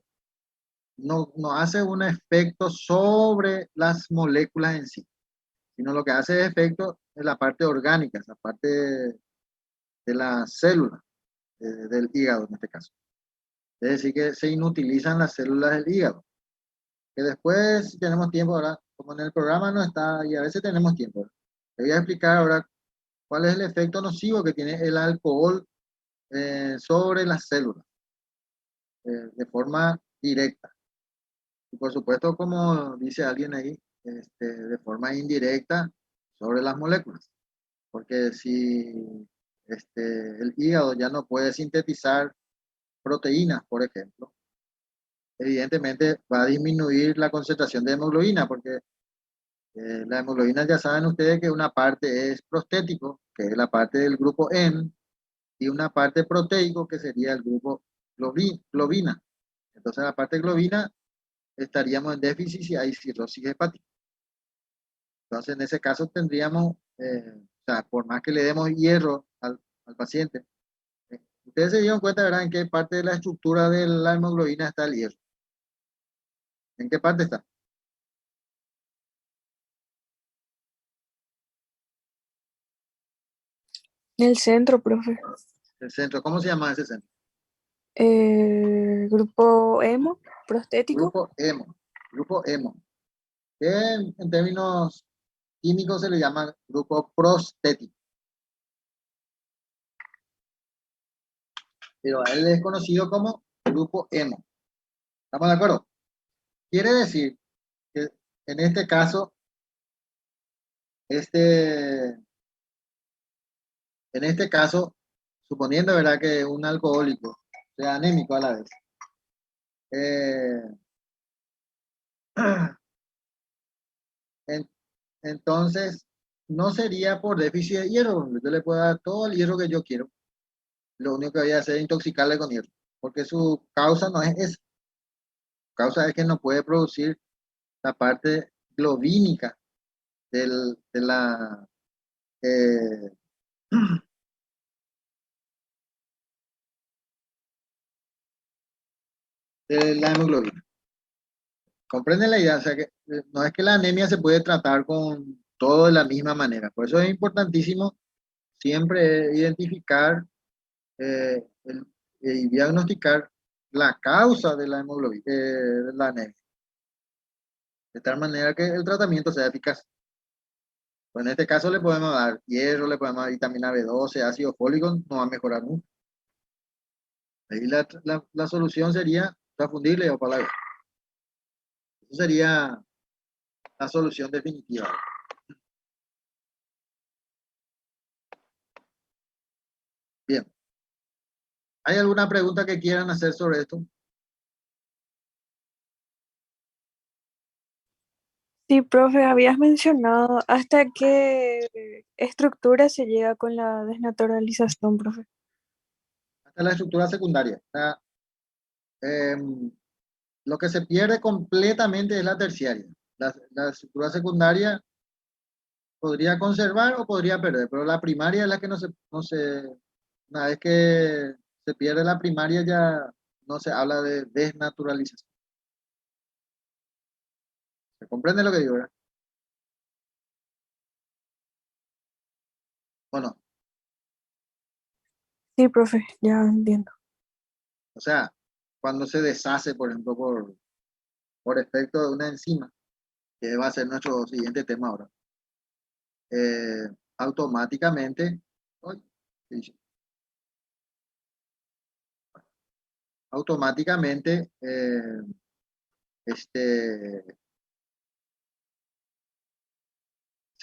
no hace un efecto sobre las moléculas en sí, sino lo que hace es efecto en la parte orgánica, la parte de la célula, del hígado en este caso. Es decir, que se inutilizan las células del hígado. Que después, si tenemos tiempo ahora, como en el programa no está, y a veces tenemos tiempo, ¿verdad? Te voy a explicar ahora cuál es el efecto nocivo que tiene el alcohol sobre las células, de forma directa. Y por supuesto, como dice alguien ahí, de forma indirecta sobre las moléculas. Porque si el hígado ya no puede sintetizar proteínas, por ejemplo, evidentemente va a disminuir la concentración de hemoglobina, porque la hemoglobina ya saben ustedes que una parte es prostético, que es la parte del grupo N, y una parte proteico, que sería el grupo globina. Entonces, la parte globina estaríamos en déficit si hay cirrosis hepática. Entonces, en ese caso tendríamos, o sea, por más que le demos hierro al paciente, ustedes se dieron cuenta, ¿verdad?, en qué parte de la estructura de la hemoglobina está el hierro. ¿En qué parte está? En el centro, profe. El centro. ¿Cómo se llama ese centro? Grupo hemo, prostético. Grupo hemo. Grupo hemo. Que en términos químicos se le llama grupo prostético. Pero a él es conocido como grupo hemo. ¿Estamos de acuerdo? Quiere decir que en este caso, en este caso, suponiendo, ¿verdad?, que un alcohólico sea anémico a la vez, eh, en- entonces no sería por déficit de hierro. Yo le puedo dar todo el hierro que yo quiero. Lo único que voy a hacer es intoxicarle con hierro, porque su causa no es esa. Su causa es que no puede producir la parte globínica de eh, de la hemoglobina. ¿Comprenden la idea? O sea que no es que la anemia se puede tratar con todo de la misma manera. Por eso es importantísimo siempre identificar y diagnosticar la causa de la hemoglobina, de la anemia, de tal manera que el tratamiento sea eficaz. Pues en este caso le podemos dar hierro, le podemos dar vitamina B12, ácido fólico, no va a mejorar nunca. Ahí la solución sería confundirle o palabra. Eso sería la solución definitiva. Bien. ¿Hay alguna pregunta que quieran hacer sobre esto? Sí, profe, habías mencionado hasta qué estructura se llega con la desnaturalización, profe. Hasta la estructura secundaria. O sea, lo que se pierde completamente es la terciaria. La estructura secundaria podría conservar o podría perder, pero la primaria es la que una vez que se pierde la primaria ya no se habla de desnaturalización. ¿Se comprende lo que digo, verdad? Bueno, Sí, profe, ya entiendo. o sea, cuando se deshace, por ejemplo, por efecto de una enzima, que va a ser nuestro siguiente tema ahora, eh, automáticamente, uy, sí, automáticamente este,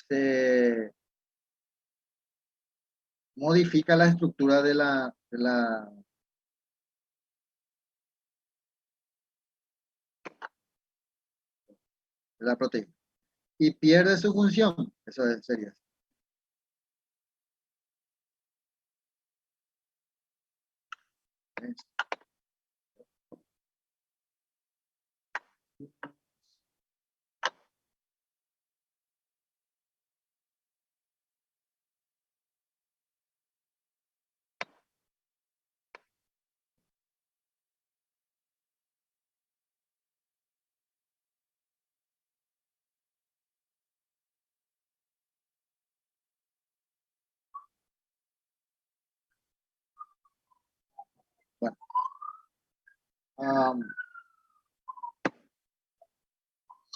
se modifica la estructura de la proteína y pierde su función. Eso sería. Bueno, am,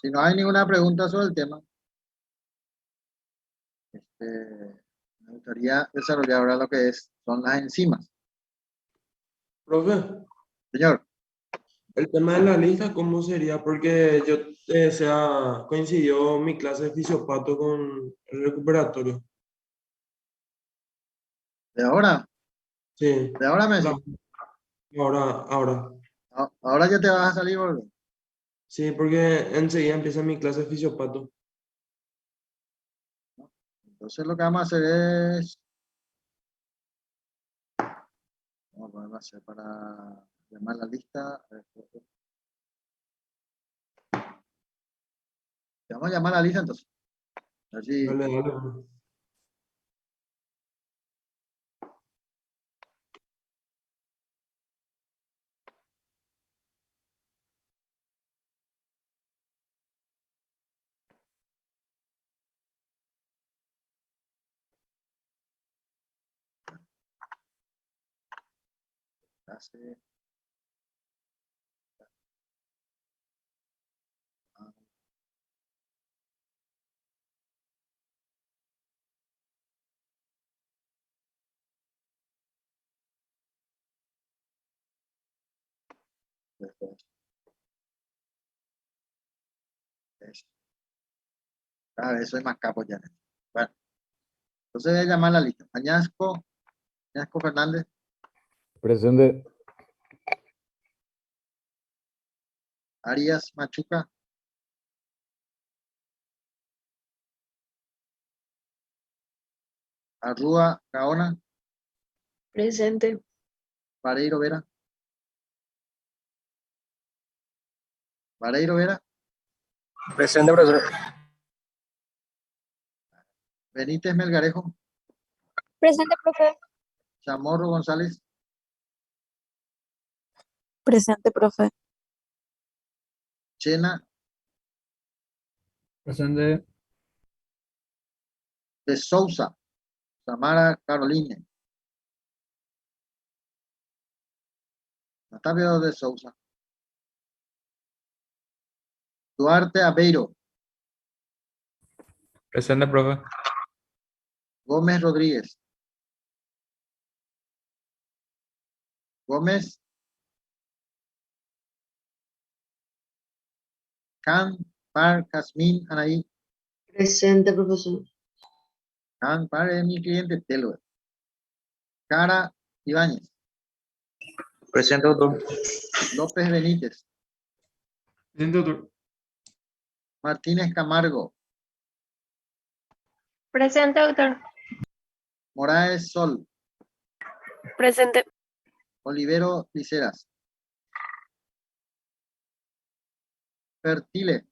si no hay ninguna pregunta sobre el tema, me gustaría desarrollar ahora lo que son las enzimas. Profe, Señor, el tema de la lista, ¿cómo sería? Porque yo, coincidió mi clase de fisiopato con el recuperatorio. de ahora, Sí, me la- decís. ahora. Ahora ya te vas a salir, boludo. Sí, porque enseguida empieza mi clase de fisiopato. Entonces lo que vamos a hacer es, vamos a hacer para llamar la lista. Vamos a llamar la lista entonces. A ver si- Dale, dale. hace- Cada vez soy más capo ya. Bueno, entonces voy a llamar la lista. Añasco Fernández, Presente. Arias Machuca, Arrúa Gaona, Presente. Vareiro Vera, Vareiro Vera, Presente, profesor. Benítez Melgarejo, Presente, profe. Chamorro González, Presente, profe. Chena Presente. de Souza, Samara Caroline, Natalia de Souza, Duarte Aveiro, Presente, profe. Gómez Rodríguez, Gómez Can Par Jazmín Anaí, Presente, profesor. Can Par es mi cliente Telo, Cara Ibáñez, Presente, doctor. López Benítez, Presente, doctor. Martínez Camargo, Presente, doctor. Moraes Sol, Presente. Olivero Liceras, Fertile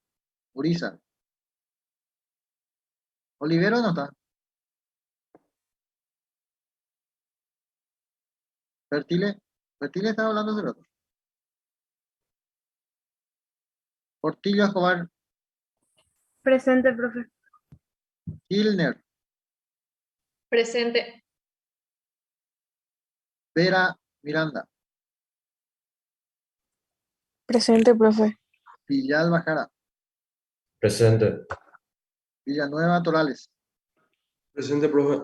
Uriza, Olivero no está, Fertile está hablando de otro, Portillo Escobar, Presente, profe. Kilner, Presente. Vera Miranda, Presente, profe. Villalba Jara, Presente. Villanueva Torales, Presente, profe.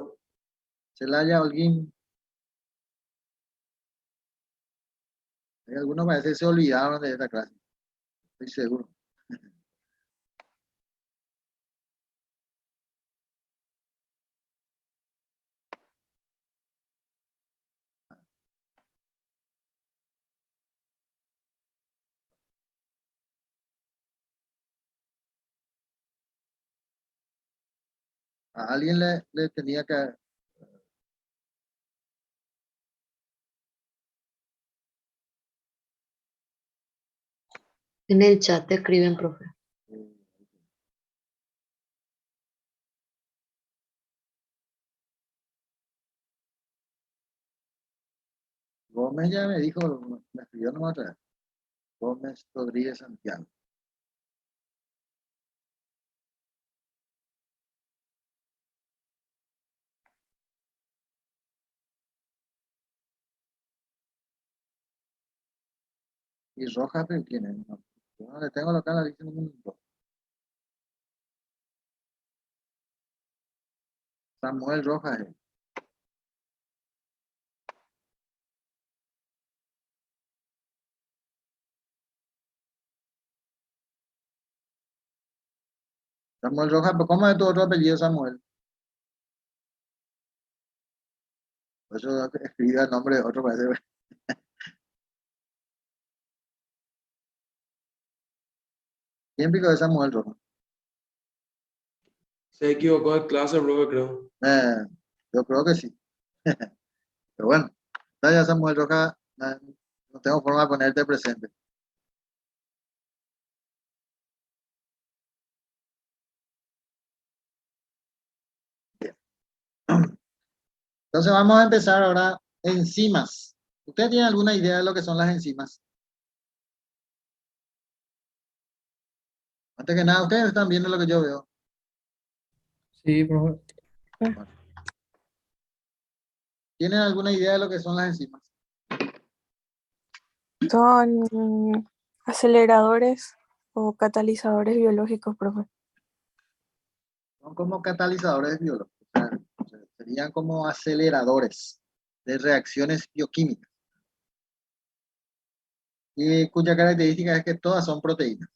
Celaya Holguín. Hay algunos parece que se olvidaron de esta clase, estoy seguro. A alguien le tenía que En el chat te escriben, profe. Gómez ya me dijo, me escribió nomás otra vez. Gómez Rodríguez Santiago. Y Rojas, pero ¿quién es? No, yo no le tengo acá en la lista ningún Rojas. Samuel Rojas. Samuel Rojas, pero ¿cómo es tu otro apellido, Samuel? Por eso escribí el nombre de otro, parece. ¿Quién pico de Samuel Rojas? Se equivocó de clase, profe, creo. Yo creo que sí. Pero bueno, ya Samuel Rojas, no tengo forma de ponerte presente. Entonces vamos a empezar ahora enzimas. ¿Usted tiene alguna idea de lo que son las enzimas? Antes que nada, ustedes están viendo lo que yo veo. Sí, profe. ¿Tienen alguna idea de lo que son las enzimas? Son aceleradores o catalizadores biológicos, profe. Son como catalizadores biológicos. O sea, serían como aceleradores de reacciones bioquímicas. Y cuya característica es que todas son proteínas.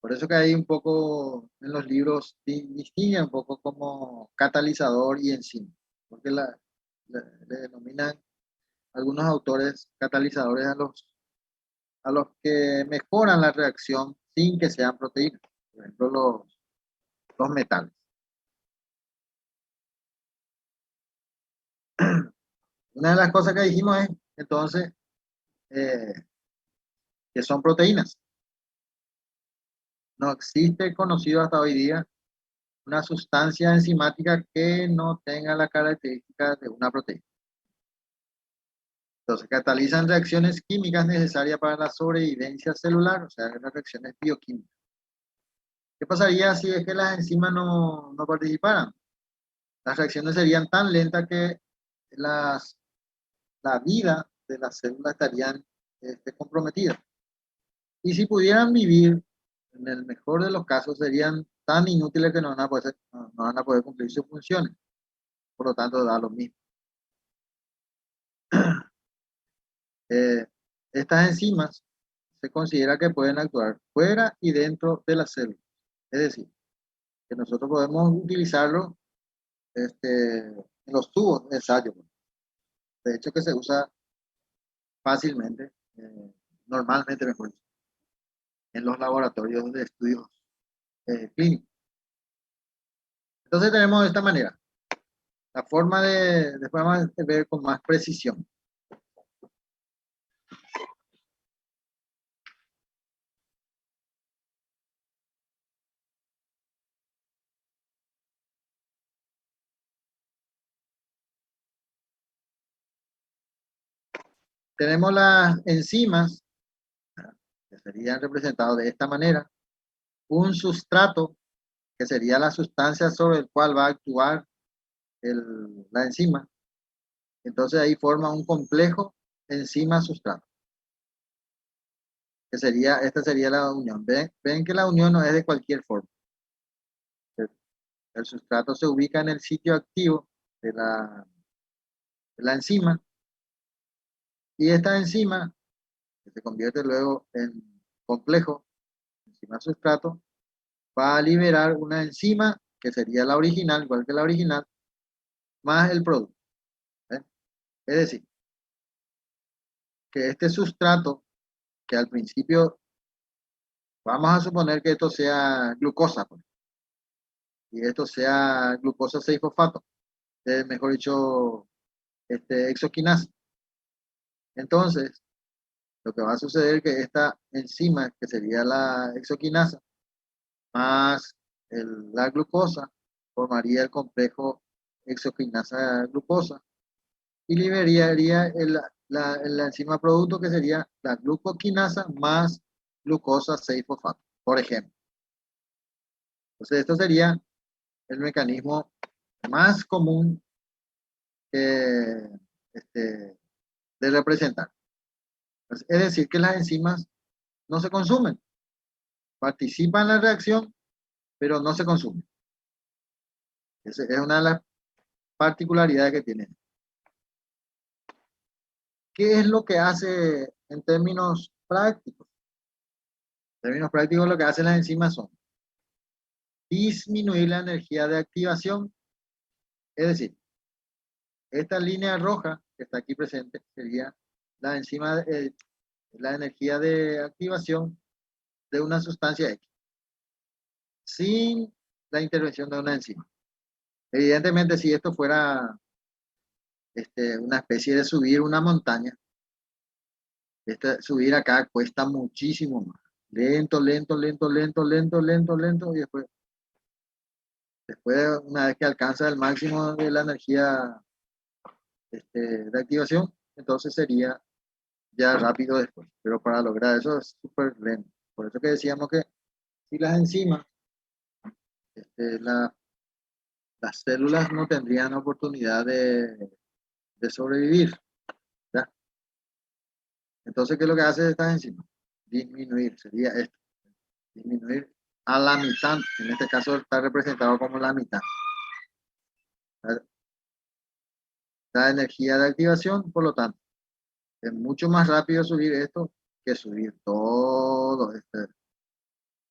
Por eso que hay un poco en los libros distinguen un poco como catalizador y enzima, porque le denominan algunos autores catalizadores a los que mejoran la reacción sin que sean proteínas, por ejemplo los metales. Una de las cosas que dijimos es entonces eh, que son proteínas. No existe conocido hasta hoy día una sustancia enzimática que no tenga la característica de una proteína. Entonces, catalizan reacciones químicas necesarias para la sobrevivencia celular, o sea, las reacciones bioquímicas. ¿Qué pasaría si es que las enzimas no participaran? Las reacciones serían tan lentas que la vida de las células estarían comprometida. Y si pudieran vivir, en el mejor de los casos, serían tan inútiles que no van a poder cumplir sus funciones. Por lo tanto, da lo mismo. Estas enzimas se considera que pueden actuar fuera y dentro de la célula. Es decir, que nosotros podemos utilizarlo en los tubos de ensayo. De hecho, que se usa fácilmente, normalmente mejor dicho, en los laboratorios de estudios clínicos. Entonces tenemos de esta manera, la forma después vamos a ver con más precisión. Tenemos las enzimas, que serían representados de esta manera, un sustrato, que sería la sustancia sobre el cual va a actuar la enzima. Entonces ahí forma un complejo enzima-sustrato, que esta sería la unión. Ven que la unión no es de cualquier forma. El sustrato se ubica en el sitio activo de la enzima, y esta enzima, que se convierte luego en complejo, enzima-sustrato, va a liberar una enzima que sería la original, igual que la original, más el producto. Es decir, que este sustrato, que al principio, vamos a suponer que esto sea glucosa, pues, y esto sea glucosa 6-fosfato, mejor dicho, hexoquinasa. Entonces, lo que va a suceder es que esta enzima, que sería la hexoquinasa, más la glucosa, formaría el complejo hexoquinasa-glucosa y liberaría la enzima producto, que sería la glucoquinasa más glucosa 6-fosfato, por ejemplo. Entonces, esto sería el mecanismo más común de representar. Entonces, es decir, que las enzimas no se consumen, participan en la reacción, pero no se consumen. Esa es una de las particularidades que tienen. ¿Qué es lo que hace en términos prácticos? En términos prácticos, lo que hacen las enzimas son disminuir la energía de activación. Es decir, esta línea roja que está aquí presente sería la enzima, la energía de activación de una sustancia X, sin la intervención de una enzima. Evidentemente, si esto fuera una especie de subir una montaña, subir acá cuesta muchísimo más. Lento, lento, lento, lento, lento, lento, lento, y después, una vez que alcanza el máximo de la energía de activación, entonces sería ya rápido después. Pero para lograr eso es súper lento. Por eso que decíamos que si las enzimas, las células no tendrían oportunidad de sobrevivir. ¿Ya? Entonces, ¿qué es lo que hace estas enzimas? Disminuir, sería esto. Disminuir a la mitad. En este caso está representado como la mitad. La energía de activación, por lo tanto, es mucho más rápido subir esto que subir todo esta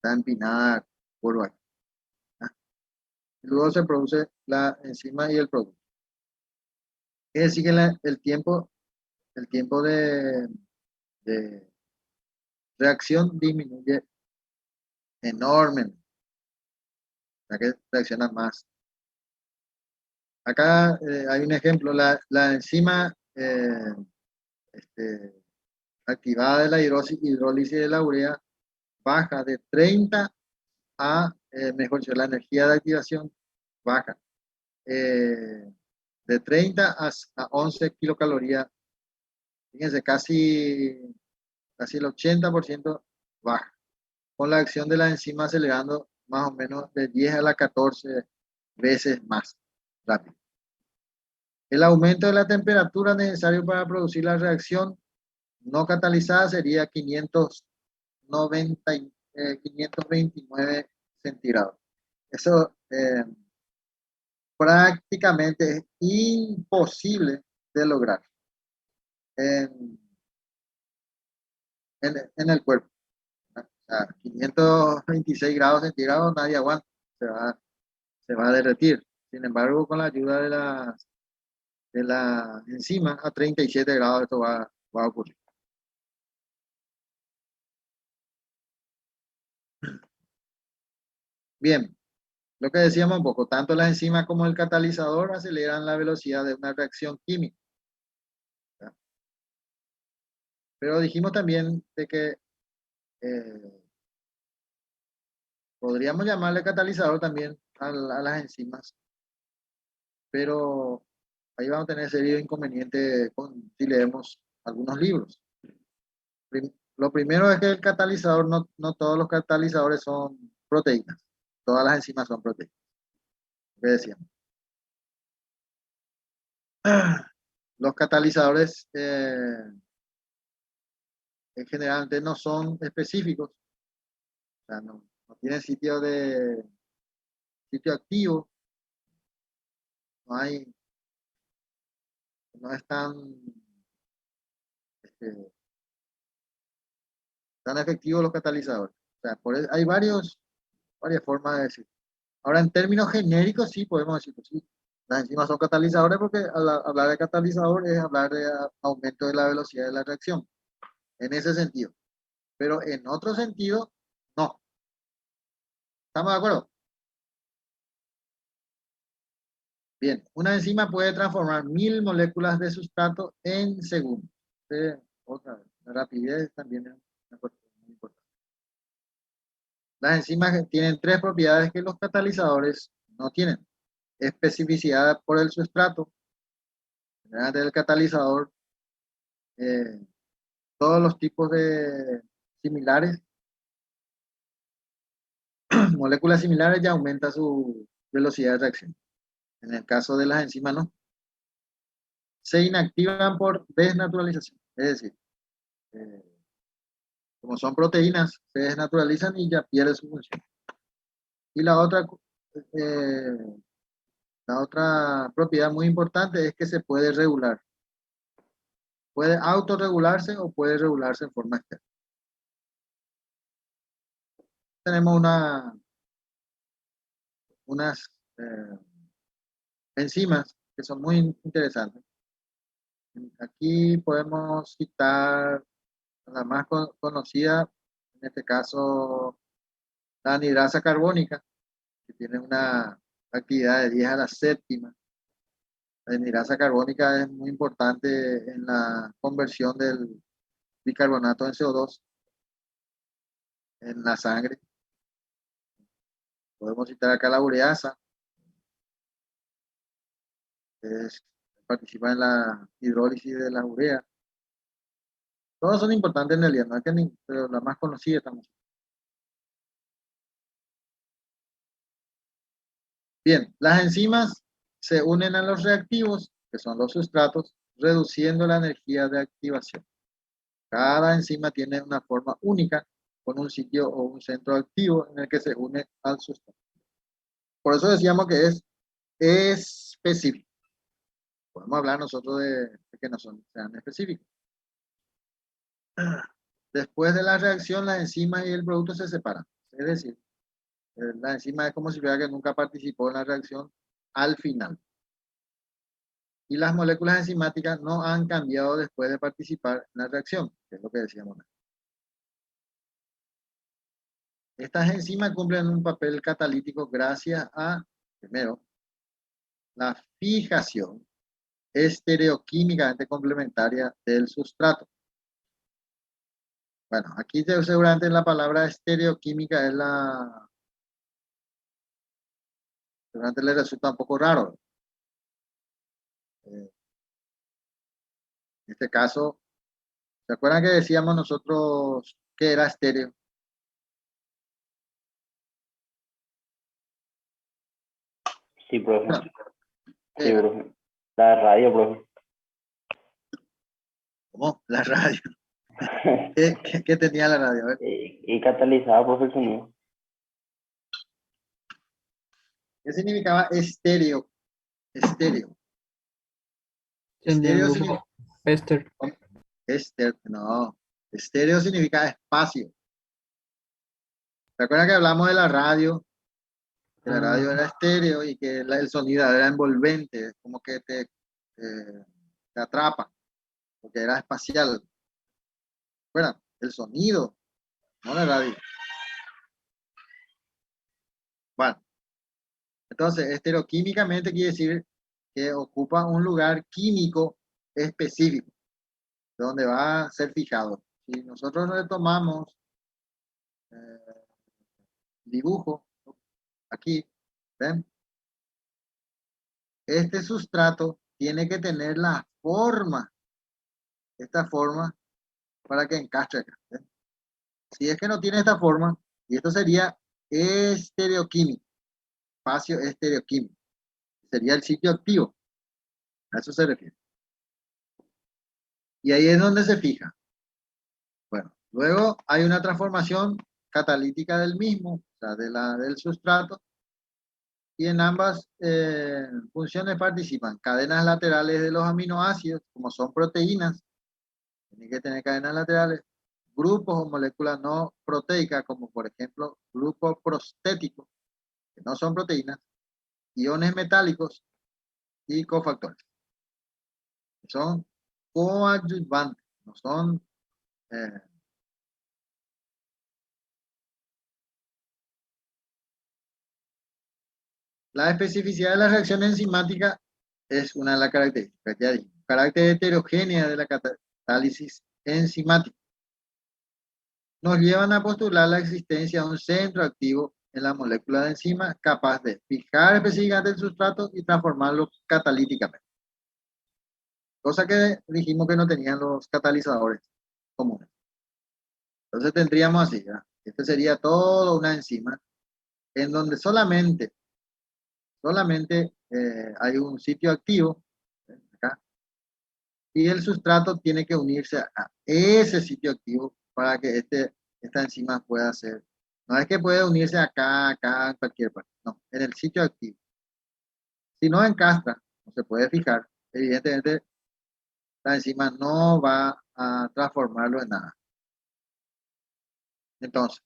empinada curva. Y luego se produce la enzima y el producto. Es decir, que el tiempo de reacción disminuye enormemente. O sea que reacciona más. Acá hay un ejemplo, la enzima activada de la hidrólisis de la urea baja de 30 a, mejor dicho, la energía de activación baja de 30 a 11 kilocalorías. Fíjense, casi el 80% baja, con la acción de la enzima acelerando más o menos de 10 a la 14 veces más rápido. El aumento de la temperatura necesario para producir la reacción no catalizada sería 529 centígrados. Eso prácticamente es imposible de lograr en el cuerpo. O sea, 526 grados centígrados nadie aguanta, se va a derretir. Sin embargo, con la ayuda de la enzima, a 37 grados esto va a ocurrir. Bien, lo que decíamos un poco, tanto la enzima como el catalizador aceleran la velocidad de una reacción química. ¿Ya? Pero dijimos también de que podríamos llamarle catalizador también a las enzimas, pero ahí vamos a tener serio inconveniente si leemos algunos libros. Lo primero es que el catalizador, no todos los catalizadores son proteínas, todas las enzimas son proteínas. ¿Qué decíamos? Los catalizadores generalmente no son específicos, o sea, no tienen sitio activo, no es tan efectivos los catalizadores. O sea, hay varias formas de decir. Ahora, en términos genéricos, sí podemos decir que sí. Las enzimas son catalizadores porque al hablar de catalizador es hablar de aumento de la velocidad de la reacción. En ese sentido. Pero en otro sentido, no. ¿Estamos de acuerdo? Bien, una enzima puede transformar 1000 moléculas de sustrato en segundos. Otra vez. La rapidez también es una cuestión muy importante. Las enzimas tienen tres propiedades que los catalizadores no tienen. Especificidad por el sustrato. Del catalizador, todos los tipos de similares, moléculas similares ya aumenta su velocidad de reacción. En el caso de las enzimas no. Se inactivan por desnaturalización. Es decir, como son proteínas, se desnaturalizan y ya pierde su función. Y la otra propiedad muy importante es que se puede regular. Puede autorregularse o puede regularse en forma externa. Tenemos unas enzimas que son muy interesantes. Aquí podemos citar la más conocida, en este caso la anhidrasa carbónica, que tiene una actividad de 10 a la séptima. La anhidrasa carbónica es muy importante en la conversión del bicarbonato en CO2 en la sangre. Podemos citar acá la ureasa, que participa en la hidrólisis de la urea. Todos son importantes en realidad, no es que pero la más conocida estamos. Bien, las enzimas se unen a los reactivos, que son los sustratos, reduciendo la energía de activación. Cada enzima tiene una forma única, con un sitio o un centro activo en el que se une al sustrato. Por eso decíamos que es específico. Podemos hablar nosotros de que no sean específicos. Después de la reacción, la enzima y el producto se separan. Es decir, la enzima es como si fuera que nunca participó en la reacción al final. Y las moléculas enzimáticas no han cambiado después de participar en la reacción, que es lo que decíamos. Estas enzimas cumplen un papel catalítico gracias a, primero, la fijación estereoquímicamente complementaria del sustrato. Bueno, aquí seguramente la palabra estereoquímica es seguramente le resulta un poco raro. En este caso, ¿se acuerdan que decíamos nosotros que era estéreo? Sí, profe. No. Sí, profe. La radio, profe. ¿Cómo? La radio. ¿Qué tenía la radio? A ver. Y catalizada, profe, el sonido. ¿Qué significaba estéreo? Estéreo. Tenía el Estéreo grupo significa... Esther. No. Estéreo significa espacio. ¿Se acuerdan que hablamos de la radio? Que la radio era estéreo y que el sonido era envolvente, como que te atrapa, porque era espacial. Bueno, el sonido, no la radio. Bueno, entonces, estereoquímicamente quiere decir que ocupa un lugar químico específico, donde va a ser fijado. Si nosotros no le tomamos dibujo, aquí, ¿ven? Este sustrato tiene que tener la forma, esta forma, para que encastre acá. ¿Ven? Si es que no tiene esta forma, y esto sería estereoquímico, espacio estereoquímico, sería el sitio activo, a eso se refiere. Y ahí es donde se fija. Bueno, luego hay una transformación catalítica del mismo, o sea, del sustrato, y en ambas funciones participan cadenas laterales de los aminoácidos, como son proteínas, tienen que tener cadenas laterales, grupos o moléculas no proteicas, como por ejemplo grupos prostéticos, que no son proteínas, iones metálicos y cofactores. Son coadyuvantes, no son la especificidad de la reacción enzimática es una de las características. Ya dije, carácter heterogénea de la catálisis enzimático. Nos llevan a postular la existencia de un centro activo en la molécula de enzima capaz de fijar específicamente el sustrato y transformarlo catalíticamente. Cosa que dijimos que no tenían los catalizadores comunes. Entonces tendríamos así, ¿verdad? Este sería toda una enzima en donde solamente hay un sitio activo, acá, y el sustrato tiene que unirse a ese sitio activo para que esta enzima pueda ser. No es que puede unirse acá, en cualquier parte, no, en el sitio activo. Si no encastra, no se puede fijar, evidentemente la enzima no va a transformarlo en nada. Entonces,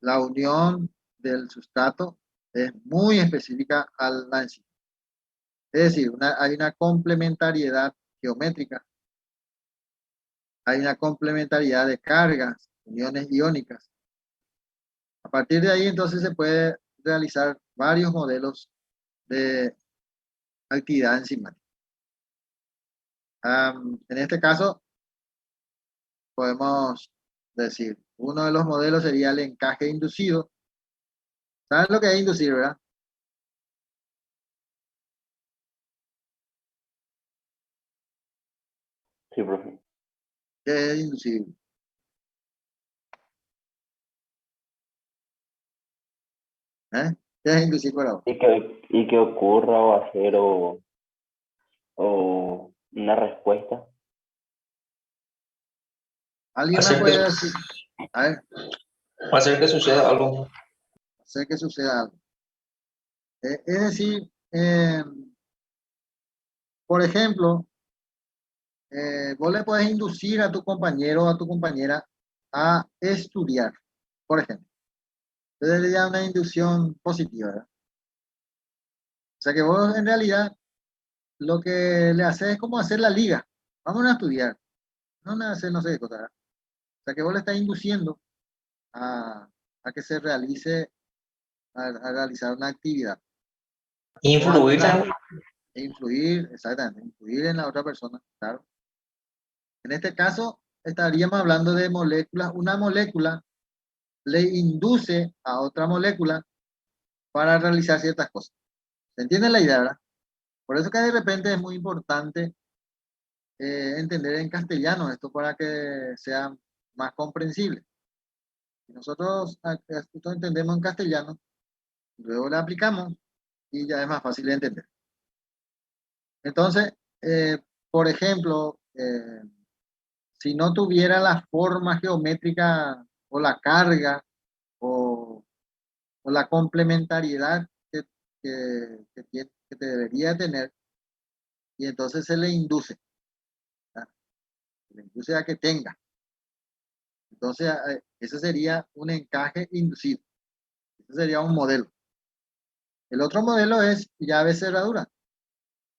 la unión del sustrato es muy específica a la enzima. Es decir, hay una complementariedad geométrica, hay una complementariedad de cargas, uniones iónicas. A partir de ahí, entonces, se puede realizar varios modelos de actividad enzimática. En este caso, podemos decir, uno de los modelos sería el encaje inducido. ¿Saben lo que es inducir, verdad? Sí, profe. ¿Qué es inducir? ¿Eh? ¿Qué es inducir por ahora? Y que ocurra o hacer o una respuesta. ¿Alguien me Hacer puede que, decir? A ver, hacer que suceda algo. hacer que suceda algo. Es decir, por ejemplo, vos le podés inducir a tu compañero o a tu compañera a estudiar, por ejemplo. Entonces sería una inducción positiva, ¿verdad? O sea que vos en realidad lo que le haces es como hacer la liga. Vamos a estudiar. No a hacer no sé qué cosa, ¿verdad? O sea que vos le estás induciendo a que se realice, a realizar una actividad. Influir Influir, exactamente, influir en la otra persona, claro. En este caso, estaríamos hablando de moléculas. Una molécula le induce a otra molécula para realizar ciertas cosas. ¿Se entiende la idea, verdad? Por eso que de repente es muy importante entender en castellano esto para que sea más comprensible. Si nosotros esto entendemos en castellano, luego le aplicamos y ya es más fácil de entender. Entonces, por ejemplo, si no tuviera la forma geométrica o la carga o la complementariedad que debería tener, y entonces se le induce, ¿verdad? Se le induce a que tenga. Entonces, ese sería un encaje inducido. Ese sería un modelo. El otro modelo es llave cerradura,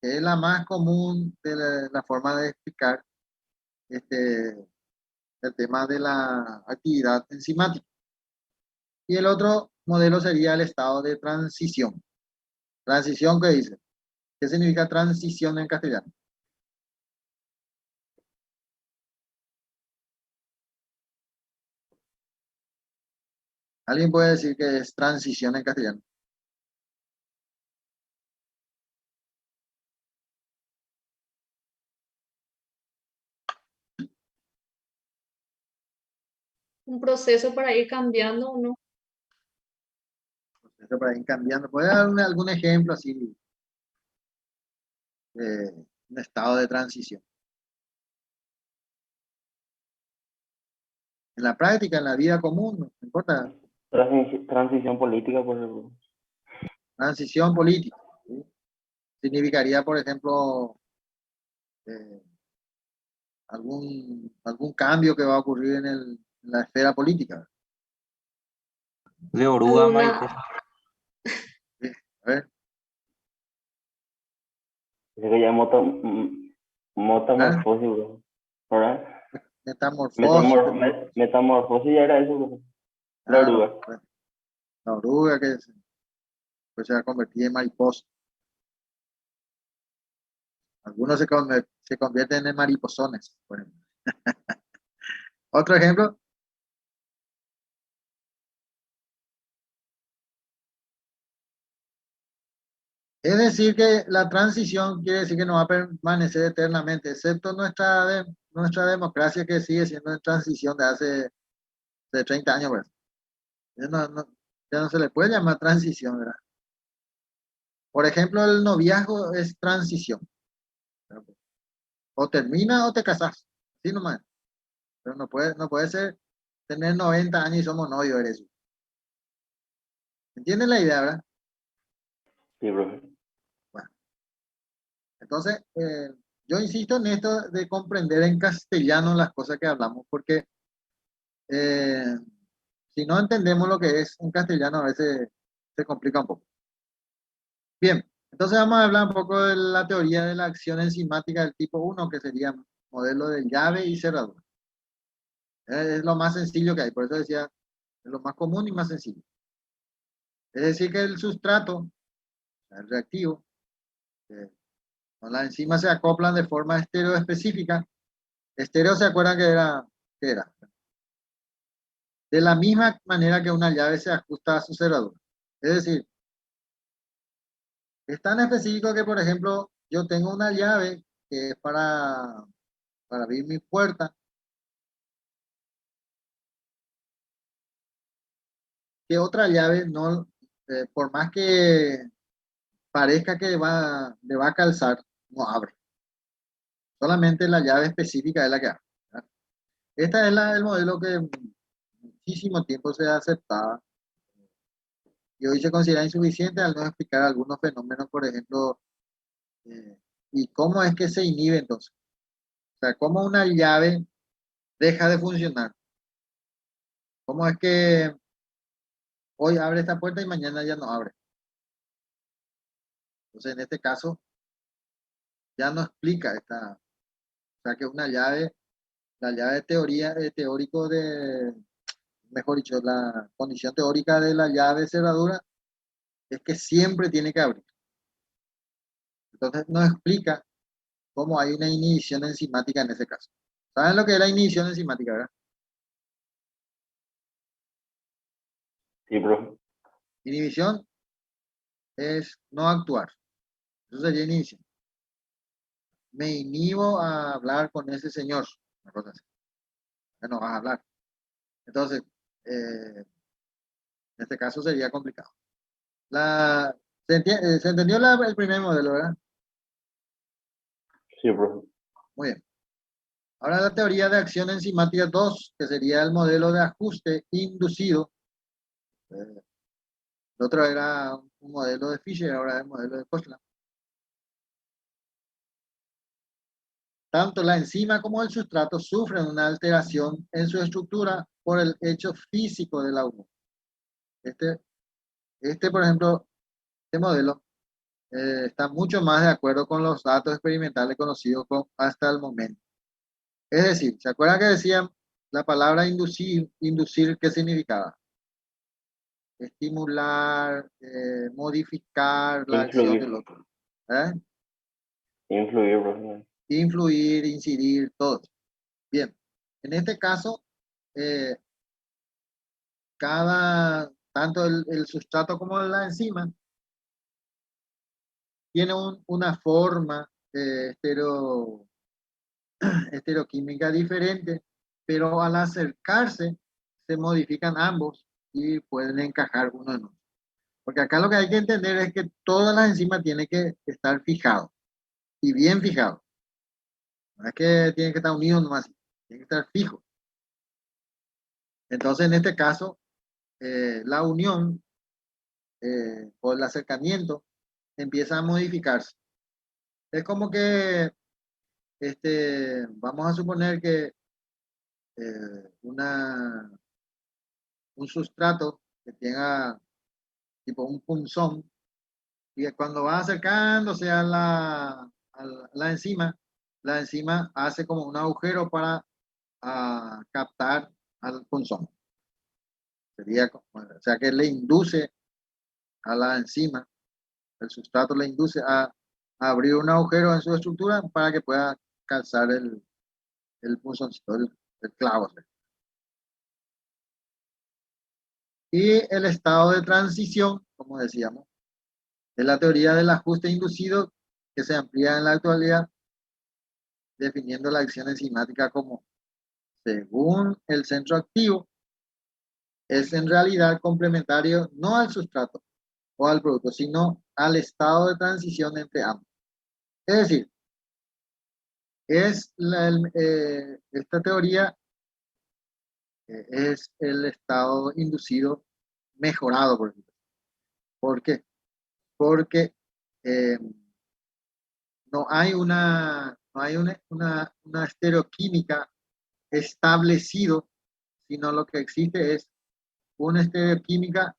que es la más común de la forma de explicar el tema de la actividad enzimática. Y el otro modelo sería el estado de transición. ¿Transición qué dice? ¿Qué significa transición en castellano? ¿Alguien puede decir que es transición en castellano? Un proceso para ir cambiando o no. Esto para ir cambiando. ¿Puede dar algún ejemplo así de un estado de transición? En la práctica, en la vida común, no importa. Transición política, por ejemplo. Transición política, ¿sí? Significaría, por ejemplo, eh, algún cambio que va a ocurrir en la esfera política. de oruga a mariposa. ¿Sí? A ver, Creo que ya es metamorfosis, bro. ¿Verdad? metamorfosis. Metamorfosis ya era eso, bro. La Claro, oruga. bueno, la oruga que pues, se va a convertir en mariposa. Algunos se convierten en mariposones, por ejemplo. Otro ejemplo. Es decir, que la transición quiere decir que no va a permanecer eternamente, excepto nuestra democracia que sigue siendo en transición de hace de 30 años, ¿verdad? Ya no se le puede llamar transición, ¿verdad? Por ejemplo, el noviazgo es transición. O termina o te casas, así nomás. Pero no puede ser tener 90 años y somos novios, eres. ¿Entienden la idea, verdad? Sí, profe. Bueno, entonces, yo insisto en esto de comprender en castellano las cosas que hablamos, porque eh, si no entendemos lo que es en castellano, a veces se complica un poco. Bien, entonces vamos a hablar un poco de la teoría de la acción enzimática del tipo 1, que sería modelo de llave y cerradura. Es lo más sencillo que hay, por eso decía, es lo más común y más sencillo. Es decir, que el sustrato, el reactivo, con las enzimas se acoplan de forma estereoespecífica. Estéreo, ¿se acuerdan que era? De la misma manera que una llave se ajusta a su cerradura. Es decir, es tan específico que, por ejemplo, yo tengo una llave que es para abrir mi puerta, que otra llave no, por más que parezca que le va a calzar, no abre. Solamente la llave específica es la que abre, ¿verdad? Este es el modelo que muchísimo tiempo se aceptaba y hoy se considera insuficiente al no explicar algunos fenómenos, por ejemplo, y cómo es que se inhibe entonces. O sea, cómo una llave deja de funcionar. Cómo es que hoy abre esta puerta y mañana ya no abre. Entonces, en este caso, ya no explica esta, o sea, que una llave, la llave de teoría, teórico de, mejor dicho, la condición teórica de la llave de cerradura es que siempre tiene que abrir. Entonces, no explica cómo hay una inhibición enzimática en ese caso. ¿Saben lo que es la inhibición enzimática, verdad? Sí, profe. Inhibición es no actuar. Eso sería inhibición. Me inhibo a hablar con ese señor. Una cosa así. No vas a hablar. Entonces, en este caso sería complicado. ¿Se entendió el primer modelo, verdad? Sí, profe. Muy bien. Ahora la teoría de acción enzimática 2, que sería el modelo de ajuste inducido. El otro era un modelo de Fischer, ahora es el modelo de Kochler. Tanto la enzima como el sustrato sufren una alteración en su estructura por el hecho físico de la unión. Por ejemplo, este modelo está mucho más de acuerdo con los datos experimentales conocidos hasta el momento. Es decir, ¿se acuerdan que decían la palabra inducir qué significaba? Estimular, modificar la acción del Influir. otro. ¿Eh? Influir, profe. Influir, incidir, todo. Bien, en este caso, eh, tanto el sustrato como la enzima tiene una forma estereoquímica diferente, pero al acercarse se modifican ambos y pueden encajar uno en otro. Porque acá lo que hay que entender es que todas las enzimas tienen que estar fijadas y bien fijadas. No es que tienen que estar unidos nomás, tienen que estar fijos. Entonces, en este caso, la unión o el acercamiento empieza a modificarse. Es como que, vamos a suponer que un sustrato que tenga tipo un punzón y que cuando va acercándose a la enzima hace como un agujero para captar al punzón. O sea que le induce a la enzima, el sustrato le induce a abrir un agujero en su estructura para que pueda calzar el punzoncito, el clavo. Y el estado de transición, como decíamos, es la teoría del ajuste inducido que se amplía en la actualidad, definiendo la acción enzimática como, según el centro activo, es en realidad complementario no al sustrato o al producto, sino al estado de transición entre ambos. Es decir, esta teoría es el estado inducido mejorado, por ejemplo. ¿Por qué? Porque no hay una estereoquímica establecido, sino lo que existe es una estereoquímica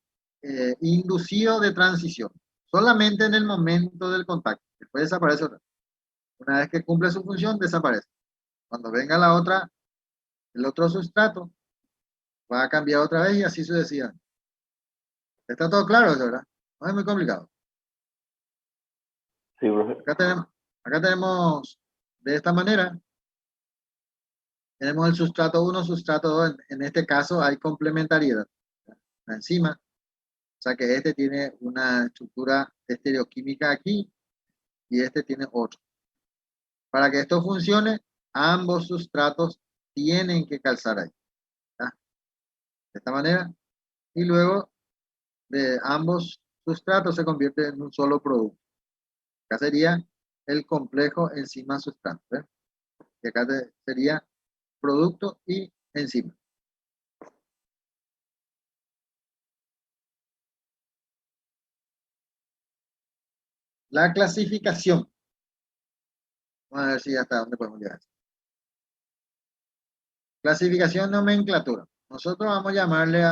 inducido de transición, solamente en el momento del contacto. Después desaparece otra. Una vez que cumple su función, desaparece. Cuando venga la otra, el otro sustrato, va a cambiar otra vez y así sucesivamente. Está todo claro, ¿verdad? No es muy complicado. Sí, profe. Acá tenemos de esta manera, tenemos el sustrato 1, sustrato 2, en este caso hay complementariedad. La enzima, o sea que este tiene una estructura estereoquímica aquí y este tiene otro. Para que esto funcione, ambos sustratos tienen que calzar ahí. ¿Ya? De esta manera. Y luego de ambos sustratos se convierte en un solo producto. Acá sería el complejo enzima-sustrato. ¿Ves? Y acá sería producto y enzima. La clasificación. Vamos a ver si hasta dónde podemos llegar. Clasificación, nomenclatura. Nosotros vamos a llamarle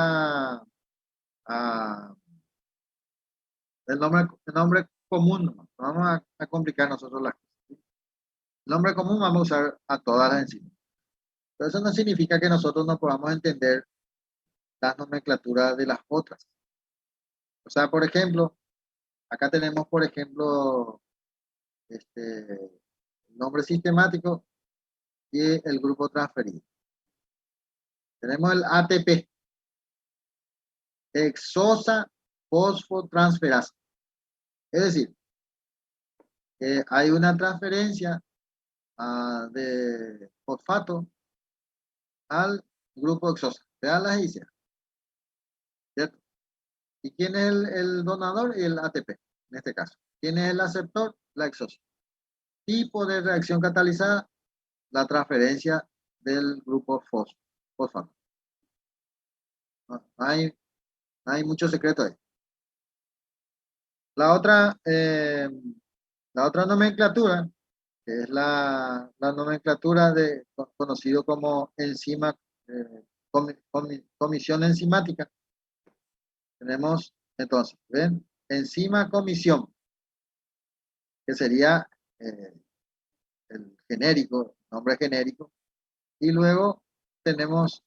el nombre común. No vamos a complicar nosotros las cosas. El nombre común vamos a usar a todas las enzimas. Pero eso no significa que nosotros no podamos entender las nomenclaturas de las otras. O sea, por ejemplo, acá tenemos, por ejemplo, el nombre sistemático y el grupo transferido. Tenemos el ATP, hexosa fosfotransferasa. Es decir, hay una transferencia de fosfato al grupo hexosa. Vean las ICA, ¿cierto? ¿Y quién es el donador? El ATP, en este caso. ¿Quién es el aceptor? La hexosa. Tipo de reacción catalizada, la transferencia del grupo fosfato. No hay mucho secreto ahí. La otra nomenclatura, que es la nomenclatura conocido como enzima, comisión enzimática. Tenemos entonces, ¿ven? Enzima comisión, que sería el genérico, nombre genérico. Y luego tenemos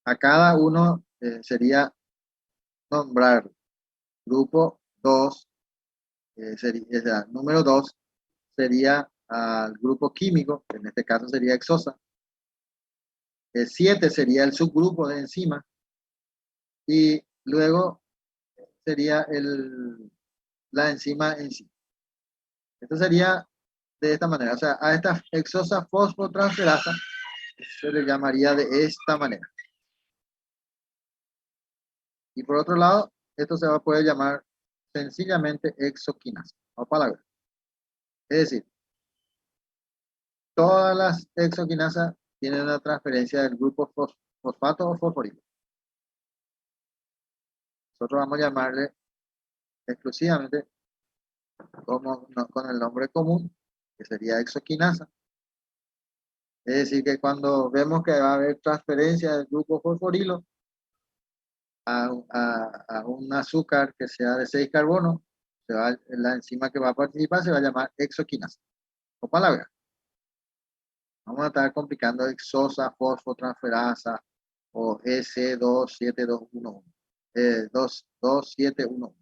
a cada uno sería nombrar grupo 2, número 2 sería al grupo químico, que en este caso sería hexosa. 7 sería el subgrupo de enzima. Y luego sería la enzima en sí. Esto sería de esta manera. O sea, a esta hexosa fosfotransferasa se le llamaría de esta manera. Y por otro lado, esto se va a poder llamar sencillamente hexoquinasa o palabra. Es decir, todas las hexoquinasas tienen una transferencia del grupo fosfato o fosforilo. Nosotros vamos a llamarle exclusivamente con el nombre común, que sería hexoquinasa. Es decir, que cuando vemos que va a haber transferencia del grupo fosforilo a un azúcar que sea de 6 carbonos, la enzima que va a participar se va a llamar hexoquinasa o palabra. Vamos a estar complicando hexosa fosfotransferasa o S27211. 22711.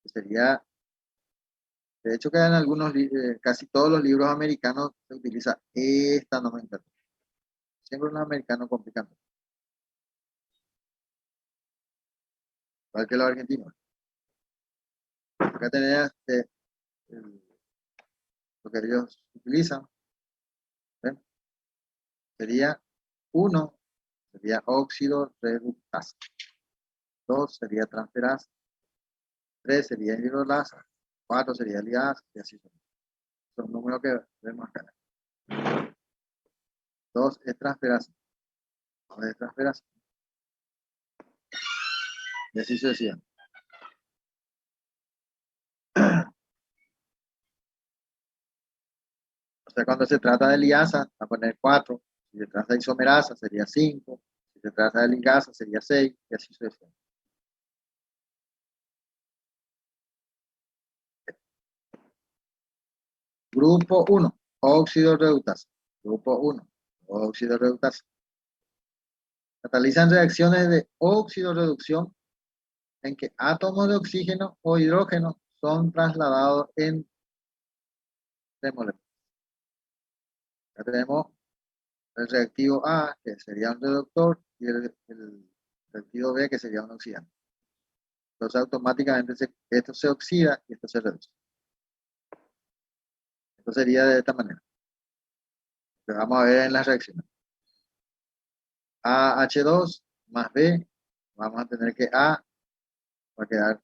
Sería, de hecho, que en algunos, casi todos los libros americanos se utiliza esta nomenclatura. Siempre los americanos complicando. igual que los argentinos. Acá tenés lo que ellos utilizan. ¿Ven? Sería 1, sería óxido reductasa. 2 sería transferasa. 3 sería hidrolasa. 4 sería ligasa. Y así son números que vemos acá. 2 es transferasa. 2 es transferasa. Y así sucesivamente. O sea, cuando se trata de liasa, va a poner 4. Si se trata de isomerasa, sería 5. Si se trata de ligasa, sería 6. Y así sucesivamente. Grupo 1, óxido reductasa. Grupo 1, óxido reductasa. Catalizan reacciones de óxido reducción en que átomos de oxígeno o hidrógeno son trasladados en moléculas. Ya tenemos el reactivo A, que sería un reductor, y el reactivo B, que sería un oxidante. Entonces automáticamente esto se oxida y esto se reduce. Esto sería de esta manera. Lo vamos a ver en las reacciones. AH2 más B, vamos a tener que A va a quedar,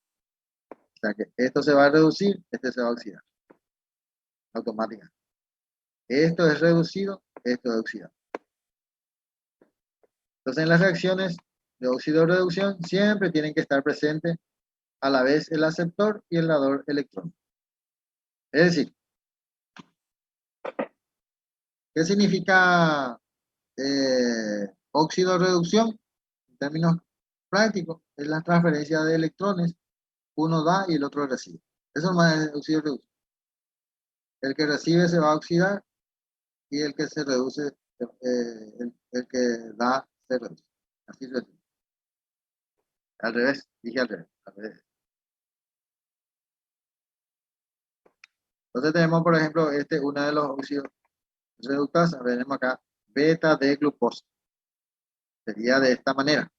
o sea que esto se va a reducir, este se va a oxidar. Automáticamente. Esto es reducido, esto es oxidado. Entonces en las reacciones de óxido-reducción siempre tienen que estar presentes a la vez el aceptor y el dador electrónico. Es decir, ¿qué significa óxido-reducción? En términos prácticos, es la transferencia de electrones, uno da y el otro recibe. Eso es más óxido-reducción. El que recibe se va a oxidar y el que se reduce, el que da se reduce. Así es. Al revés, dije al revés. Entonces tenemos, por ejemplo, uno de los óxidos reductasas. Tenemos acá beta de glucosa. Sería de esta manera.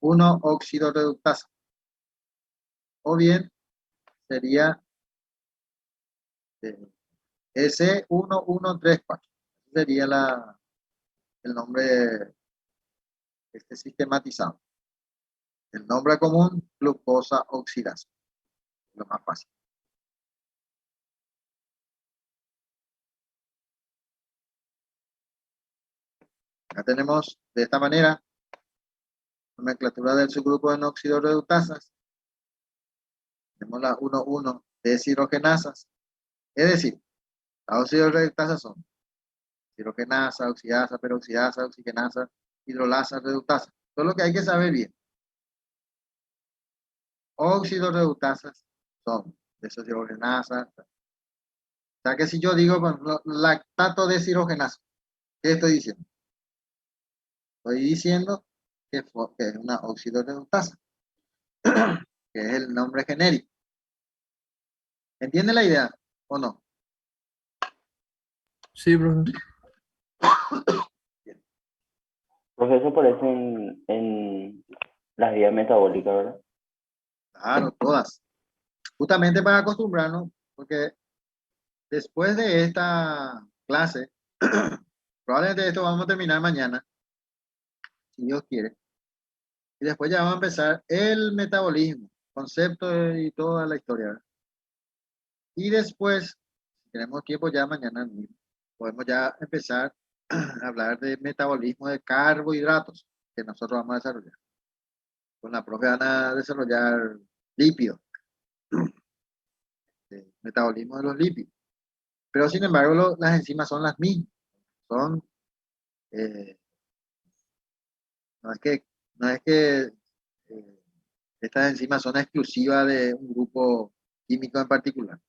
1 óxido reductasa. O bien sería S1134. Sería el nombre sistematizado. El nombre común, glucosa oxidasa. Lo más fácil. Acá tenemos de esta manera nomenclatura del subgrupo de óxido reductasas. Tenemos la 1,1 deshidrogenasas. Es decir, las óxido reductasas son hidrogenasa, oxidasa, peroxidasa, oxigenasa, hidrolasa, reductasa. Todo lo que hay que saber bien. Óxido reductasas son deshidrogenasas. O sea que si yo digo, por ejemplo, lactato deshidrogenasa, ¿qué estoy diciendo? Estoy diciendo que es una óxido reductasa, que es el nombre genérico. ¿Entiende la idea o no? Sí, profe. Profe, eso aparece en las vías metabólicas, ¿verdad? Claro, todas. Justamente para acostumbrarnos, porque después de esta clase, probablemente esto vamos a terminar mañana, si Dios quiere. Y después ya vamos a empezar el metabolismo, concepto y toda la historia, ¿verdad? Y después, si tenemos tiempo ya mañana mismo, podemos ya empezar a hablar de metabolismo de carbohidratos que nosotros vamos a desarrollar. Con la profe van a desarrollar lípidos, metabolismo de los lípidos. Pero sin embargo, las enzimas son las mismas. Son, no es que estas enzimas son exclusivas de un grupo químico en particular.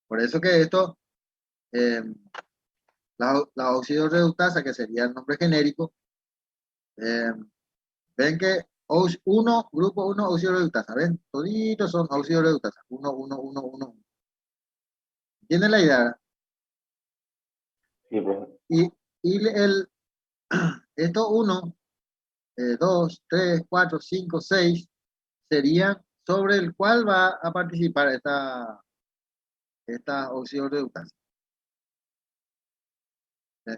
Por eso que esto, la óxido reductasa, que sería el nombre genérico, ven que grupo 1 óxido reductasa, ven, toditos son óxido reductasa, 1, 1, 1, 1. ¿Entienden la idea? Sí, profe. Y Estos 1, 2, 3, 4, 5, 6 serían sobre el cual va a participar esta oxidorreductasa.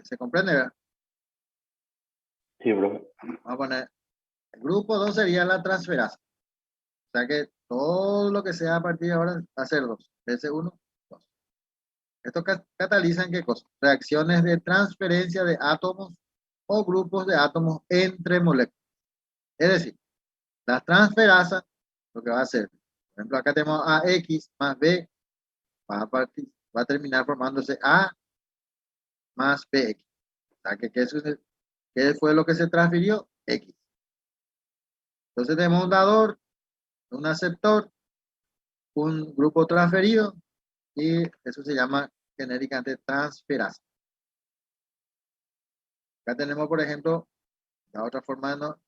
¿Se comprende, verdad? Sí, profe. Vamos a poner, el grupo 2 sería la transferasa. O sea que todo lo que sea a partir de ahora va a ser 2. S1, 2. Esto catalizan ¿qué cosa? Reacciones de transferencia de átomos o grupos de átomos entre moléculas. Es decir, la transferasa lo que va a hacer, por ejemplo, acá tenemos AX más B, va a terminar formándose A más BX. O sea que ¿qué fue lo que se transfirió? X. Entonces tenemos un dador, un aceptor, un grupo transferido y eso se llama genéricamente transferasa. Acá tenemos, por ejemplo, la otra forma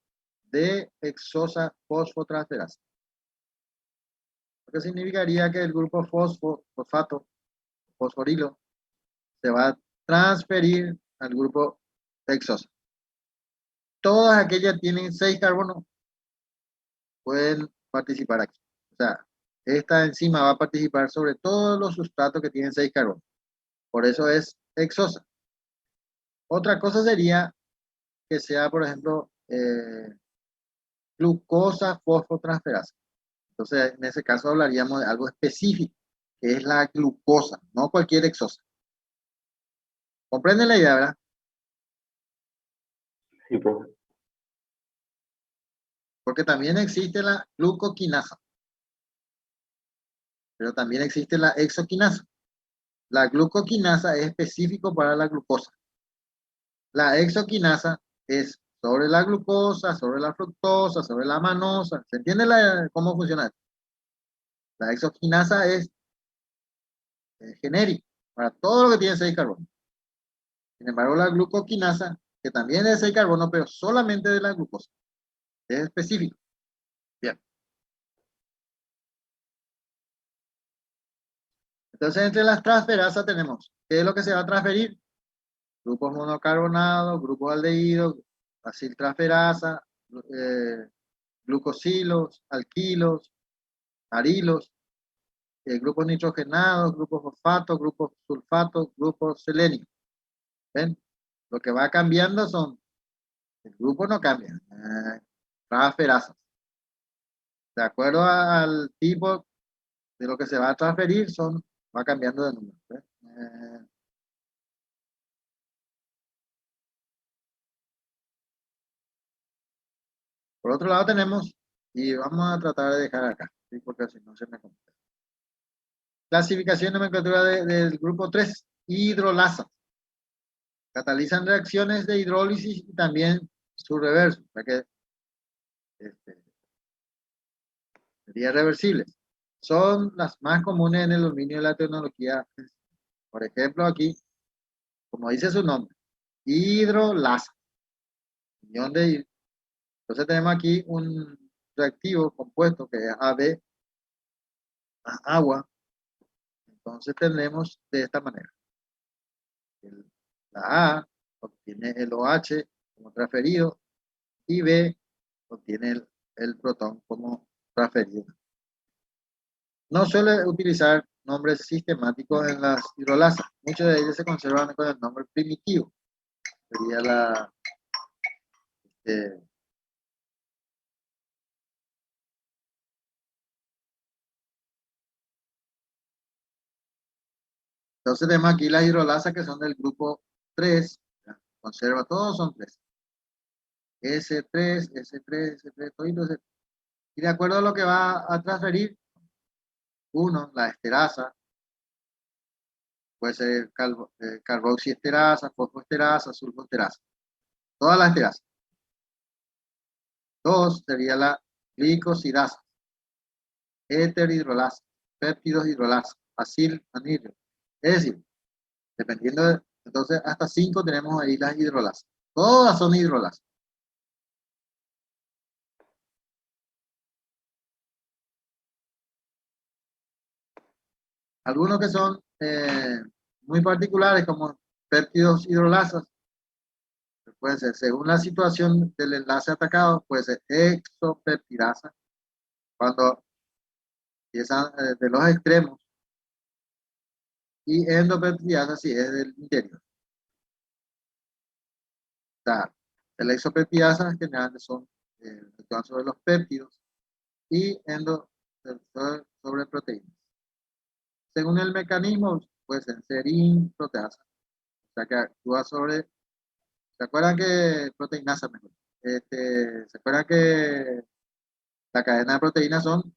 de hexosa fosfotransferasa. Lo que significaría que el grupo fosfato, fosforilo, se va a transferir al grupo hexosa. Todas aquellas tienen 6 carbonos, pueden participar aquí. O sea, esta enzima va a participar sobre todos los sustratos que tienen 6 carbonos. Por eso es hexosa. Otra cosa sería que sea, por ejemplo, glucosa fosfotransferasa. Entonces, en ese caso hablaríamos de algo específico, que es la glucosa, no cualquier hexosa. ¿Comprenden la idea, verdad? Sí, profe. Porque también existe la glucoquinasa, pero también existe la hexoquinasa. La glucoquinasa es específico para la glucosa. La hexoquinasa es sobre la glucosa, sobre la fructosa, sobre la manosa. ¿Se entiende cómo funciona? La hexoquinasa es genérica para todo lo que tiene 6 carbonos. Sin embargo, la glucoquinasa, que también es de 6 carbonos, pero solamente de la glucosa. Es específico. Bien. Entonces, entre las transferasas tenemos, ¿qué es lo que se va a transferir? Grupos monocarbonados, grupos aldehídos, aciltransferasa, glucosilos, alquilos, arilos, grupos nitrogenados, grupos fosfatos, grupos sulfatos, grupos selénicos. ¿Ven? Lo que va cambiando son, el grupo no cambia, transferasas. De acuerdo al tipo de lo que se va a transferir, va cambiando de número. Por otro lado tenemos, y vamos a tratar de dejar acá, ¿sí? Porque si no se me complica. Clasificación y nomenclatura del grupo 3, hidrolasas. Catalizan reacciones de hidrólisis y también su reverso, o sea que serían reversibles. Son las más comunes en el dominio de la tecnología. Por ejemplo, aquí, como dice su nombre, hidrolasa. Entonces tenemos aquí un reactivo compuesto que es AB más agua. Entonces tenemos de esta manera. La A obtiene el OH como transferido y B obtiene el protón como transferido. No suele utilizar nombres sistemáticos en las hidrolasas. Muchos de ellos se conservan con el nombre primitivo. Sería la... entonces tenemos aquí las hidrolasas que son del grupo 3. Conserva, todos son 3. S3, S3, S3, todito S3. Y de acuerdo a lo que va a transferir, uno, la esterasa, puede ser carboxiesterasa, fosfoesterasa, sulfoesterasa. Todas las esterasas. 2 sería la glicosidasa, heterhidrolasa, péptidos hidrolasa, acil anhidro. Es decir, dependiendo de, entonces hasta 5 tenemos ahí las hidrolasas. Todas son hidrolasas. Algunos que son muy particulares como péptidos hidrolasas, puede ser, según la situación del enlace atacado, puede ser exopeptidasa, cuando empiezan de los extremos, y endopeptidasa si es del interior. O sea, la exopeptidasa generalmente son actúan sobre los péptidos y sobre proteínas. Según el mecanismo, puede ser serin, proteasa, o sea que actúa sobre, ¿se acuerdan que proteinasa mejor? ¿Se acuerdan que la cadena de proteínas son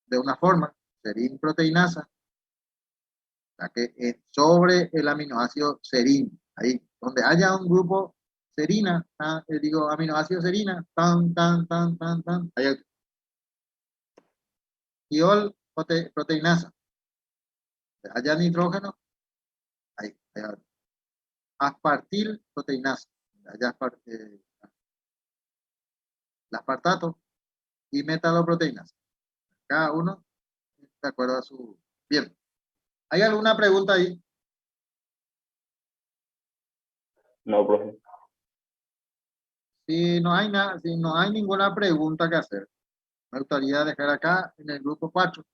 de una forma, serin, proteinasa, o sea que sobre el aminoácido serin, ahí, donde haya un grupo serina, digo aminoácido serina, ahí hay tiol proteinasa, haya nitrógeno, ahí hay aspartil proteinasa, haya el aspartato y metaloproteinas. Cada uno de acuerdo a su... Bien. ¿Hay alguna pregunta ahí? No, profe. Si no hay nada, si no hay ninguna pregunta que hacer, me gustaría dejar acá en el grupo 4.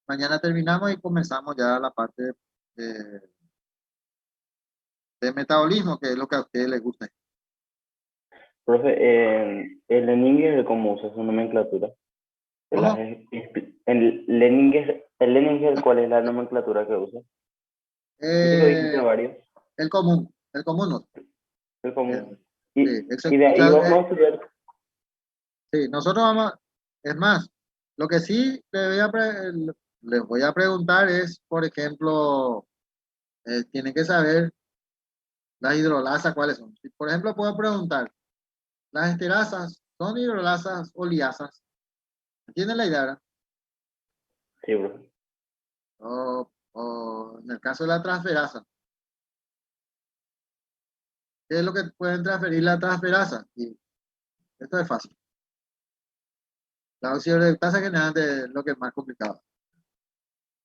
Mañana terminamos y comenzamos ya la parte de metabolismo, que es lo que a ustedes les gusta. Profe, el Leninger, ¿cómo usa su nomenclatura? ¿Cómo? El Leninger, ¿cuál es la nomenclatura que usa? Dice que dijiste varios. El común no. El común. Sí, Y de ahí vamos a estudiar. Sí, nosotros vamos, es más, lo que sí les voy a preguntar es, por ejemplo, tienen que saber las hidrolasas cuáles son. Si, por ejemplo, puedo preguntar, ¿las esterasas son hidrolasas o liasas? ¿Entienden la idea, verdad? Sí, profe. O en el caso de la transferasa, ¿qué es lo que pueden transferir la transferasa? Y esto es fácil. La oxidoreductasa generalmente es lo que es más complicado.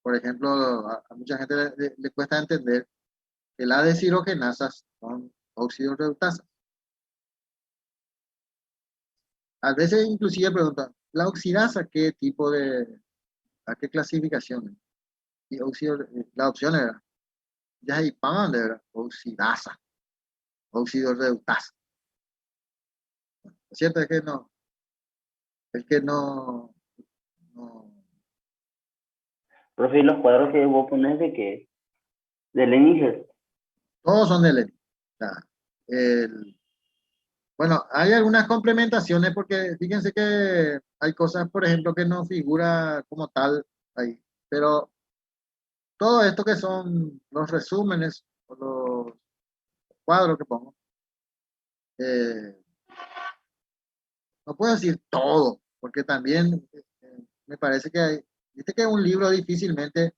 Por ejemplo, a mucha gente le cuesta entender que las deshidrogenasas son óxidos reductasas. A veces inclusive preguntan, ¿la oxidasa qué tipo a qué clasificación? Y la opción era, ya hay pan de verdad, oxidasa, óxido reductasa. Lo cierto es que no, Profe, ¿y los cuadros que vos pones de qué? ¿De Leninger? todos son de Lenin. O sea, bueno, hay algunas complementaciones porque fíjense que hay cosas, por ejemplo, que no figura como tal ahí, pero todo esto que son los resúmenes o los cuadros que pongo, eh, no puedo decir todo, porque también me parece que viste que un libro difícilmente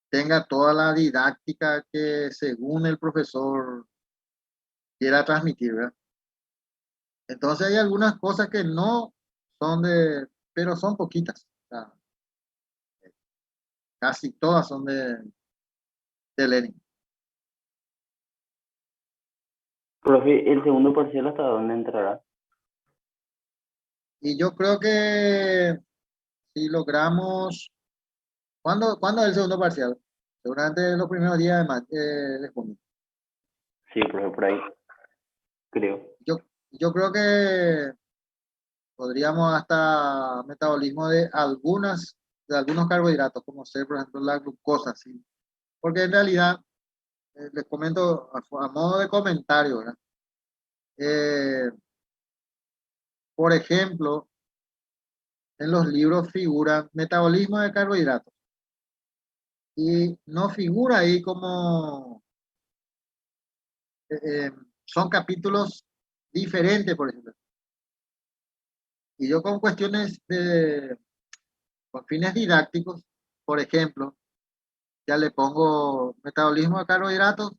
tenga toda la didáctica que según el profesor quiera transmitir, ¿verdad? Entonces hay algunas cosas que no son pero son poquitas. O sea, casi todas son de Lenin. Profe, ¿el segundo parcial hasta dónde entrará? Y yo creo que si logramos, ¿cuándo es el segundo parcial? Seguramente los primeros días de junio. Sí, profe, por ahí. Creo. Yo creo que podríamos hasta metabolismo de algunos carbohidratos, como ser, por ejemplo, la glucosa, ¿sí? Porque en realidad, les comento a modo de comentario, ¿verdad? Por ejemplo, en los libros figura metabolismo de carbohidratos y no figura ahí como son capítulos diferentes, por ejemplo. Y yo con con fines didácticos, por ejemplo, ya le pongo metabolismo de carbohidratos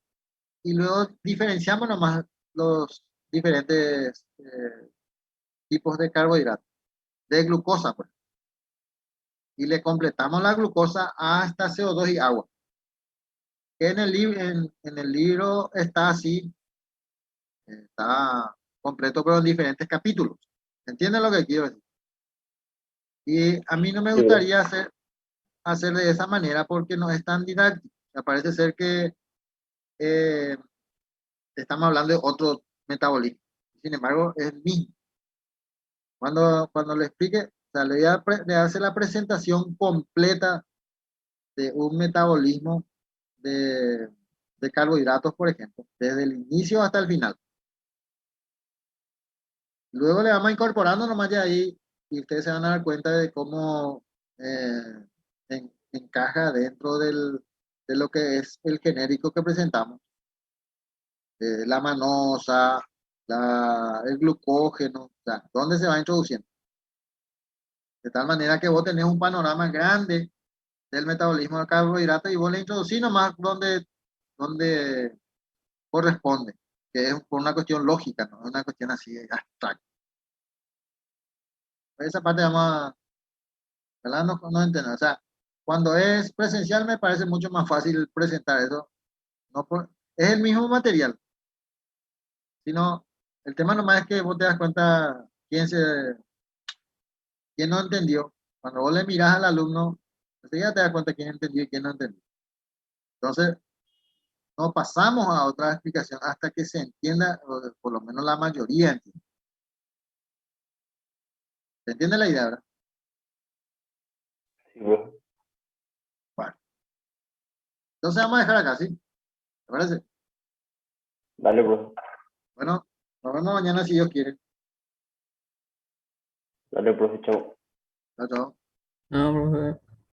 y luego diferenciamos nomás los diferentes tipos de carbohidratos, de glucosa, pues. Y le completamos la glucosa hasta CO2 y agua. Que en el libro está así Está completo, pero en diferentes capítulos. ¿Entienden lo que quiero decir? Y a mí no me gustaría hacer de esa manera porque no es tan didáctico. Me parece ser que estamos hablando de otro metabolismo. Sin embargo, es el mismo. Cuando le explique, o sea, le voy a hacer la presentación completa de un metabolismo de carbohidratos, por ejemplo, desde el inicio hasta el final. Luego le vamos incorporando nomás de ahí y ustedes se van a dar cuenta de cómo encaja dentro de lo que es el genérico que presentamos. La manosa, el glucógeno, o sea, dónde se va introduciendo. De tal manera que vos tenés un panorama grande del metabolismo del carbohidrato y vos le introducís nomás donde corresponde, que es por una cuestión lógica, no es una cuestión así abstracta. Esa parte vamos a, ¿verdad? No entiendo. O sea, cuando es presencial me parece mucho más fácil presentar eso. Es el mismo material, sino el tema nomás es que vos te das cuenta quién no entendió. Cuando vos le mirás al alumno, enseguida te das cuenta quién entendió y quién no entendió. Entonces, no pasamos a otra explicación hasta que se entienda, o por lo menos la mayoría entiende. ¿Se entiende la idea, verdad? Sí, profe. Bueno. Entonces vamos a dejar acá, ¿sí? ¿Te parece? Dale, profe. Bueno, nos vemos mañana si Dios quiere. Dale, profe, chao. Chao, chao. No, profe.